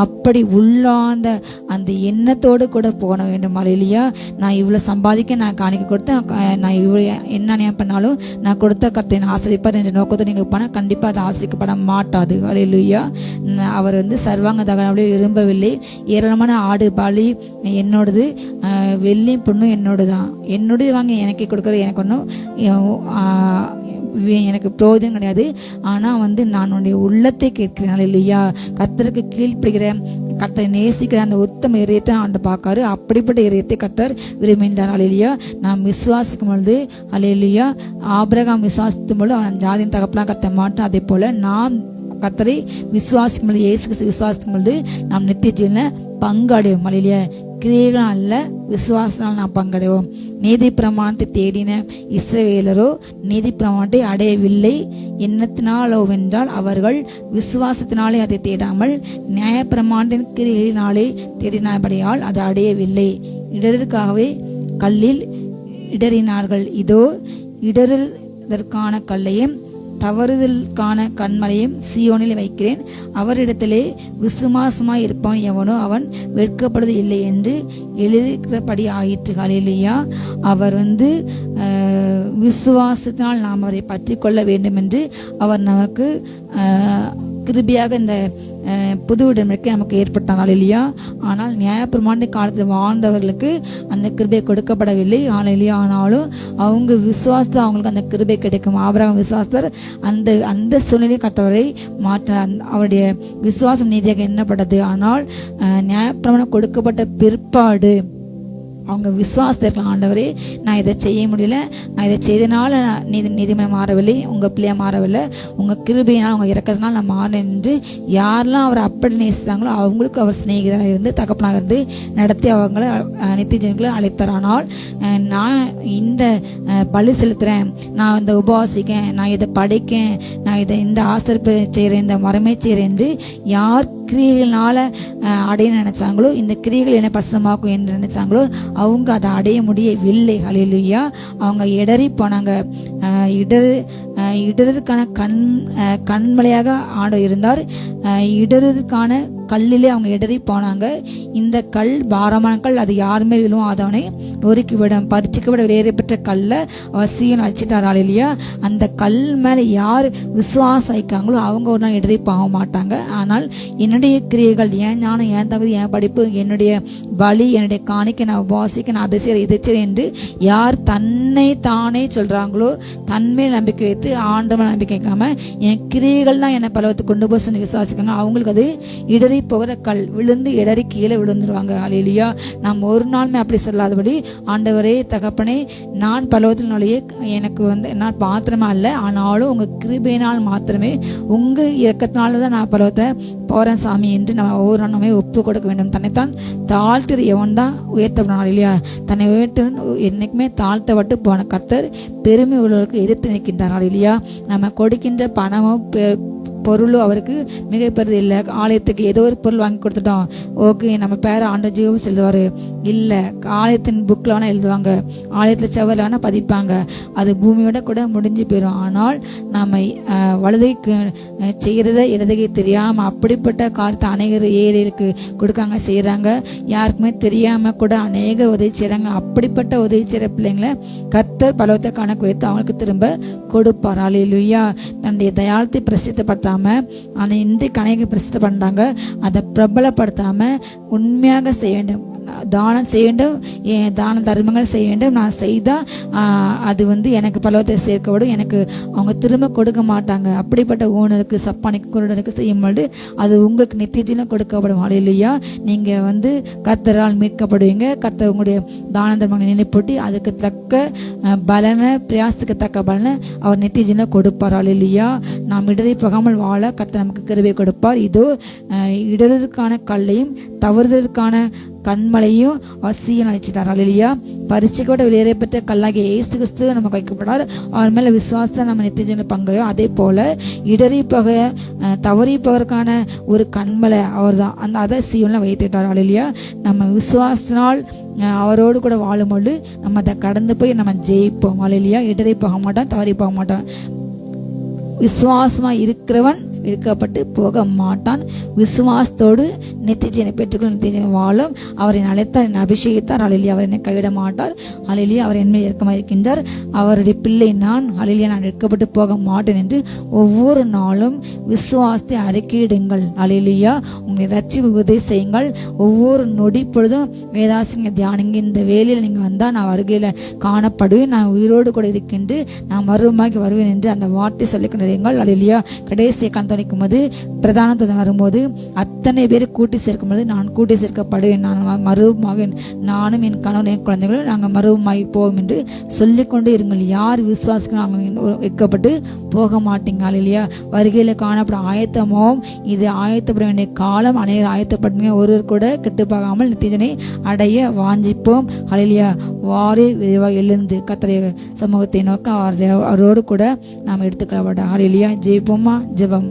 அப்படி உள்ளாந்த அந்த எண்ணத்தோடு கூட போன வேண்டும். ஹல்லேலூயா, நான் இவ்வளவு சம்பாதிக்க நான் காணிக்க கொடுத்தேன், நான் இவ்வளவு என்ன பண்ணாலும் நான் கொடுத்த கர்த்தர் என்னை ஆசிரிப்பார் என்ற நோக்கத்தை நீங்க போனா கண்டிப்பா அது ஆசிரிக்கப்பட மாட்டாது. ஹல்லேலூயா, அவர் சர்வாங்க தகனங்களை விரும்பவில்லை. ஏராளமான ஆடு பலி என்னோடது, வெள்ளி பொண்ணும் என்னோடுதான், என்னோடது வாங்கி எனக்கு கொடுக்குற எனக்கு ஒன்றும் எனக்கு பிரயோஜனம் கிடையாது. ஆனா நான் உன்னுடைய உள்ளத்தை கேட்கிறேன். ஹல்லேலூயா, கர்த்தருக்கு கீழ்ப்படுகிற, கர்த்தரை நேசிக்கிற அந்த உத்தம இதயத்தை ஆண்டு பார்க்காரு. அப்படிப்பட்ட இதயத்தை கர்த்தர் விரும்பினார். ஹல்லேலூயா, நாம் விசுவாசிக்கும் பொழுது, ஹல்லேலூயா, ஆபிரகாம் விசுவாசிக்கும் பொழுது அவன் ஜாதியின் தகப்பெல்லாம் கர்த்தர் மாட்டான். அதே போல நாம் கர்த்தரை விசுவாசிக்கும் பொழுது, இயேசு கிறிஸ்து விசுவாசிக்கும் பொழுது நாம் நித்திய ஜீவனை பங்கடைவோம். ஹல்லேலூயா, கிரியைகள் அல்ல, விசுவாசனால் நாம் பங்கடைவோம். நீதி பிரமாணத்தை தேடின இஸ்ரவேலரோ நீதி பிரமாணத்தை அடையவில்லை. எண்ணத்தினாலோ வென்றால் அவர்கள் விசுவாசத்தினாலே அதை தேடாமல் நியாய பிரமாணத்தின் கிரியைகளினாலே தேடினபடியால் அதை அடையவில்லை. இடருக்காகவே கல்லில் இடறினார்கள். இதோ இடறுதற்கான கல்லையும் தவறுதலுக்கான கண்மலையும் சீயோனில் வைக்கிறேன், அவரிடத்திலே விசுவாசமாய் இருப்பான் எவனோ அவன் வெட்கப்படுவது இல்லை என்று எழுதுகிறபடி ஆயிற்று. ஹல்லேலூயா, அவர் விசுவாசத்தினால் நாம் அவரை பற்றி கொள்ள வேண்டும் என்று அவர் நமக்கு கிருபையாக இந்த புது உடன்படிக்கை நமக்கு ஏற்பட்டான். ஹல்லேலூயா, ஆனால் நியாயப்பிரமாண காலத்தில் வாழ்ந்தவர்களுக்கு அந்த கிருபை கொடுக்கப்படவில்லை. ஹல்லேலூயா, ஆனாலும் அவங்க விசுவாசத்தை அவங்களுக்கு அந்த கிருபை கிடைக்கும். ஆபிரகாம் விசுவாசர் அந்த சூழ்நிலை கர்த்தரை மாற்ற அவருடைய விசுவாசம் நீதியாக எண்ணப்பட்டது. ஆனால் நியாயப்பிரமாணம் கொடுக்கப்பட்ட பிற்பாடு அவங்க விசுவாசம் இருக்கலாம், ஆண்டவரே நான் இதை செய்ய முடியல, நான் இதை செய்தனால நீதிமனை மாறவில்லை, உங்க பிள்ளைய மாறவில்லை, உங்க கிருபையினால் உங்க இறக்கிறதுனால நான் மாறேன் என்று யாரெல்லாம் அவரை அப்படி நேசித்தாங்களோ அவங்களுக்கு அவர் சிநேகிதராக இருந்து தகப்பனாக இருந்து நடத்தி அவங்களை நித்திய ஜனங்களை அழைத்தார். ஆனால் நான் இந்த பலி செலுத்துறேன், நான் இந்த உபவாசிக்கேன், நான் இதை படைக்கேன், நான் இதை இந்த ஆசரிப்பு செய்கிறேன், இந்த மரமே செய்கிறேன் என்று யார் கிரியைகளால அடைய நினைச்சாங்களோ, இந்த கிரியைகள் என்ன பசுமாக்கும் என்று நினைச்சாங்களோ அவங்க அதை அடைய முடியவில்லை. ஹல்லேலூயா, அவங்க இடறி போனாங்க. இடருக்கான கண்மலையாக ஆண்டவர் இருந்தார். இடருக்கான கல்லிலே அவங்க இடறி போனாங்க. இந்த கல் பாரமான கல், அது யாருமே விழுவும் அதவனை நொறுக்கிவிடும், பறிச்சுக்கப்பட வெளியேறப்பட்ட கல்லை அவர் சீயோன் வச்சுட்டார். ஹல்லேலூயா, அந்த கல் மேல யார் விசுவாசம் வைக்காங்களோ அவங்க ஒரு நாள் இடறி போக மாட்டாங்க. ஆனால் என்னுடைய கிரியைகள், ஏன் ஞானம், ஏன் தகுதி, ஏன் படிப்பு, என்னுடைய பலி, என்னுடைய காணிக்கை, நான் உபவாசிக்க, நான் அதை செய்ய இதை செய்ய என்று யார் தன்னை தானே சொல்றாங்களோ, தன்மையில் நம்பிக்கை வைத்து ஆண்டவன் நம்பிக்கை வைக்காம என் கிரியைகள் தான் என்னை பலவத்தை கொண்டு போய் விசுவாசிக்காங்க, அவங்களுக்கு அது இடறி போகிற கல், விழுந்து இடறி கீழே விழுந்துருவாங்க. ஹல்லேலூயா, நாம் ஒரு நாளுமே அப்படி சொல்லாதபடி, ஆண்டவரே தகப்பனே, நான் பலவத்தினாலேயே எனக்கு நான் பாத்திரமா இல்லை, ஆனாலும் உங்க கிருபையினால் மாத்திரமே, உங்க இரக்கத்தினாலதான் நான் பலவத்தை போறேன் சாமி என்று நம்ம ஒவ்வொரு நாளுமே ஒப்பு கொடுக்க வேண்டும். தன்னைத்தான் தாழ்த்துற எவன் தான் உயர்த்தப்படான். இல்லையா, தன்னை உயர்த்த என்னைக்குமே தாழ்த்தப்பட்டு போன கர்த்தர் பெருமை உள்ளவருக்கு எதிர்த்து நிற்கின்றார். இல்லையா, நம்ம கொடுக்கின்ற பணமும் பொருளும் அவருக்கு மிக பெருது இல்லை. ஆலயத்துக்கு ஏதோ ஒரு பொருள் வாங்கி கொடுத்துட்டோம், ஓகே நம்ம பேரை ஆண்டவர் ஜீவம் எழுதுவாரு இல்லை, ஆலயத்தின் புக்கில் வேணா எழுதுவாங்க, ஆலயத்தில் செவரில் வேணா பதிப்பாங்க, அது பூமியோட கூட முடிஞ்சு போயிடும். ஆனால் நம்ம வலதைக்கு செய்கிறத இடதுகை தெரியாம அப்படிப்பட்ட காரியத்தை அநேகர் ஏழைகளுக்கு கொடுக்காங்க, செய்யறாங்க, யாருக்குமே தெரியாம கூட அநேகர் உதவி செய்யறாங்க. அப்படிப்பட்ட உதவி செய்யற பிள்ளைங்களை கர்த்தர் பலவத்தை கணக்கு வைத்து அவங்களுக்கு திரும்ப கொடுப்பார். ஹல்லேலூயா, தன்னுடைய தயாளத்தை பிரசித்தப்படுத்த இன்றைக்கு அநேக பிரசித்த பண்றாங்க, அதை பிரபலப்படுத்தாம உண்மையாக செய்ய வேண்டும், தானம் செய்ய வேண்டும், தான தர்மங்கள் செய்ய வேண்டும். நான் செய்தா அது எனக்கு பலவத்தை சேர்க்கப்படும், எனக்கு அவங்க திரும்ப கொடுக்க மாட்டாங்க. அப்படிப்பட்ட ஊனருக்கு, சப்பானிக்கு, குருடனுக்கு செய்யும்போது அது உங்களுக்கு நித்தியஜீவன் கொடுக்கப்படும். ஹல்லேலூயா, நீங்க கர்த்தரால் மீட்கப்படுவீங்க. கர்த்தர் உங்களுடைய தான தர்மங்களை நினைப்பூட்டி அதுக்கு தக்க பலனை, பிரயாசத்துக்கு தக்க பலனை அவர் நித்தியஜீவன் கொடுப்பார். ஹல்லேலூயா, நாம் இடறி போகாமல் வாழ கர்த்தர் நமக்கு கிருபை கொடுப்பார். இதோ இடறதுக்கான கல்லையும் தவறுதற்கான கண்மலையும் வசியம் அழைச்சிட்டார். அல்லேலூயா. பரீட்சைக்கூட வெளியேறப்பட்ட கல்லாகிய இயேசு கிறிஸ்து நமக்கு வைக்கப்படார். அவர் மேல விசுவாசம் நம்ம நித்திய ஜீவனில் பங்குறோம். அதே போல இடறி போக தவறி போவதற்கான ஒரு கண்மலை அவர் தான், அந்த அதை சீவன்ல வைத்துட்டார். அல்லேலூயா. நம்ம விசுவாசனால் அவரோடு கூட வாழும்போது நம்ம அதை கடந்து போய் நம்ம ஜெயிப்போம். அல்லேலூயா. இடறி போக மாட்டோம், தவறி போக மாட்டோம். விசுவாசமா இருக்கிறவன் இழுக்கப்பட்டு போக மாட்டான். விசுவாசத்தோடு நித்தியஜனை பெற்றுக்கொள்ள நித்தியஜனை வாழும். அவர் என்னை அழைத்தார், என்னை அபிஷேகித்தார். அல்லேலூயா. அவர் என்னை கைவிட மாட்டார். அல்லேலூயா. அவர் என்னை இறக்கமாக இருக்கின்றார். அவருடைய பிள்ளை நான். அல்லேலூயா. நான் இழுக்கப்பட்டு போக மாட்டேன் என்று ஒவ்வொரு நாளும் விசுவாசத்தை அறிக்கையிடுங்கள். அல்லேலூயா. உங்களை ரட்சிப்பு உதவி செய்யுங்கள். ஒவ்வொரு நொடி பொழுதும் வேதாசிங்க தியானிங்க. இந்த வேலையில் நீங்க வந்தா நான் வருகையில காணப்படுவேன், நான் உயிரோடு கூட இருக்கின்றேன், நான் மறுபடியும் வருவேன் என்று அந்த வார்த்தை சொல்லிக் கொண்டிருங்கள். அல்லேலூயா. கடைசி கண்தொணிக்கும் போது பிரதான தூதன் வரும்போது அத்தனை பேரை கூட்டி சேர்க்கும் போது நான் கூட்டி சேர்க்கப்படுவேன், நான் மறுபடியும் நானும் என் கணவன் என் குழந்தைகளும் நாங்கள் மறுபடியும் போவோம் என்று சொல்லிக்கொண்டு இருங்கள். யார் விசுவாசிக்க நாங்கள் வைக்கப்பட்டு போக மாட்டீங்க. அல்லேலூயா. வருகையில காணப்படும் ஆயத்தமாகவும் இது ஆயத்தப்பட வேண்டிய காலம். அனைவரும் ஆயத்தப்படுங்க. ஒருவர் கூட கெட்டு போகாமல் நித்தியஜனை அடைய வாஞ்சிப்போம். அல்லேலூயா. வாரி விரைவாக எழுந்து கர்த்தருடைய சமூகத்தை நோக்க அவரோடு கூட நாம் எடுத்துக்கொள்ளப்பட்ட. அல்லேலூயா. ஜெயிப்போமா? ஜெபம்.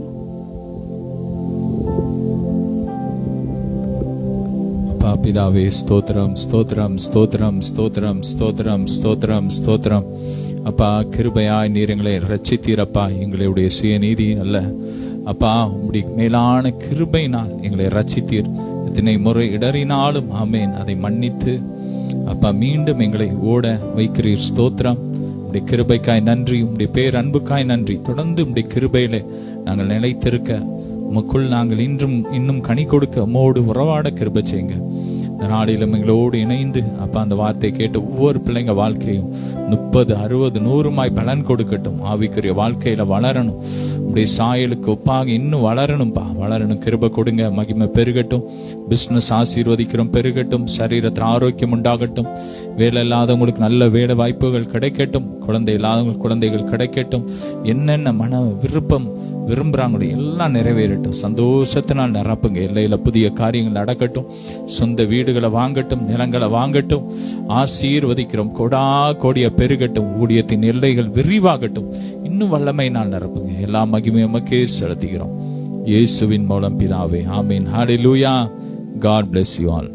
பிதாவே, ஸ்தோத்திரம் ஸ்தோத்திரம் ஸ்தோத்திரம் ஸ்தோத்திரம் ஸ்தோத்திரம் ஸ்தோத்திரம் ஸ்தோத்திரம். அப்பா, கிருபையாய் நீர் எங்களை ரட்சித்தீரப்பா. எங்களுடைய சுயநீதி அல்ல அப்பா, உம்முடைய மேலான கிருபையினால் எங்களை ரட்சித்தீர். இத்தனை முறை இடறினாலும் ஆமேன் அதை மன்னித்து அப்பா மீண்டும் எங்களை ஓட வைக்கிறீர். ஸ்தோத்திரம். உம்முடைய கிருபைக்காய் நன்றி, உம்முடைய பேர் அன்புக்காய் நன்றி. தொடர்ந்து உம்முடைய கிருபையில நாங்கள் நிலைத்திருக்க, உமக்குள் நாங்கள் இன்னும் கனி கொடுக்க உம்மோடு உறவாட கிருபை செய்யுங்க. இந்த நாளிலும் எங்களோடு இணைந்து அப்பா அந்த வார்த்தை கேட்டு ஒவ்வொரு பிள்ளைங்க வாழ்க்கையும் 30, 60, 100 பலன் கொடுக்கட்டும். ஆவிக்குரிய வாழ்க்கையில வளரணும், உடைய சாயலுக்கு ஒப்பாக இன்னும் வளரணும்பா. வளரணும். கிருபை கொடுங்க. மகிமை பெருகட்டும். பிசினஸ் ஆசீர்வதிக்கிறோம், பெருகட்டும். சரீரத்தில் ஆரோக்கியம் உண்டாகட்டும். வேலை இல்லாதவங்களுக்கு நல்ல வேலை வாய்ப்புகள் கிடைக்கட்டும். குழந்தை இல்லாதவங்களுக்கு குழந்தைகள் கிடைக்கட்டும். என்னென்ன மன விருப்பம் விரும்புறாங்களோ எல்லாம் நிறைவேறட்டும். சந்தோஷத்தினால் நிரப்புங்க. எல்லையில புதிய காரியங்கள் நடக்கட்டும். சொந்த வீடுகளை வாங்கட்டும், நிலங்களை வாங்கட்டும். ஆசீர்வதிக்கிறோம். கொடா கோடிய பெருகட்டும். ஊழியத்தின் எல்லைகள் விரிவாகட்டும். இன்னும் வல்லமையினால் நிரப்புங்க. எல்லா மகிமையும் உமக்கே செலுத்துகிறோம். இயேசுவின் மூலம் பிதாவே, ஆமீன். ஹல்லேலூயா. God bless you all.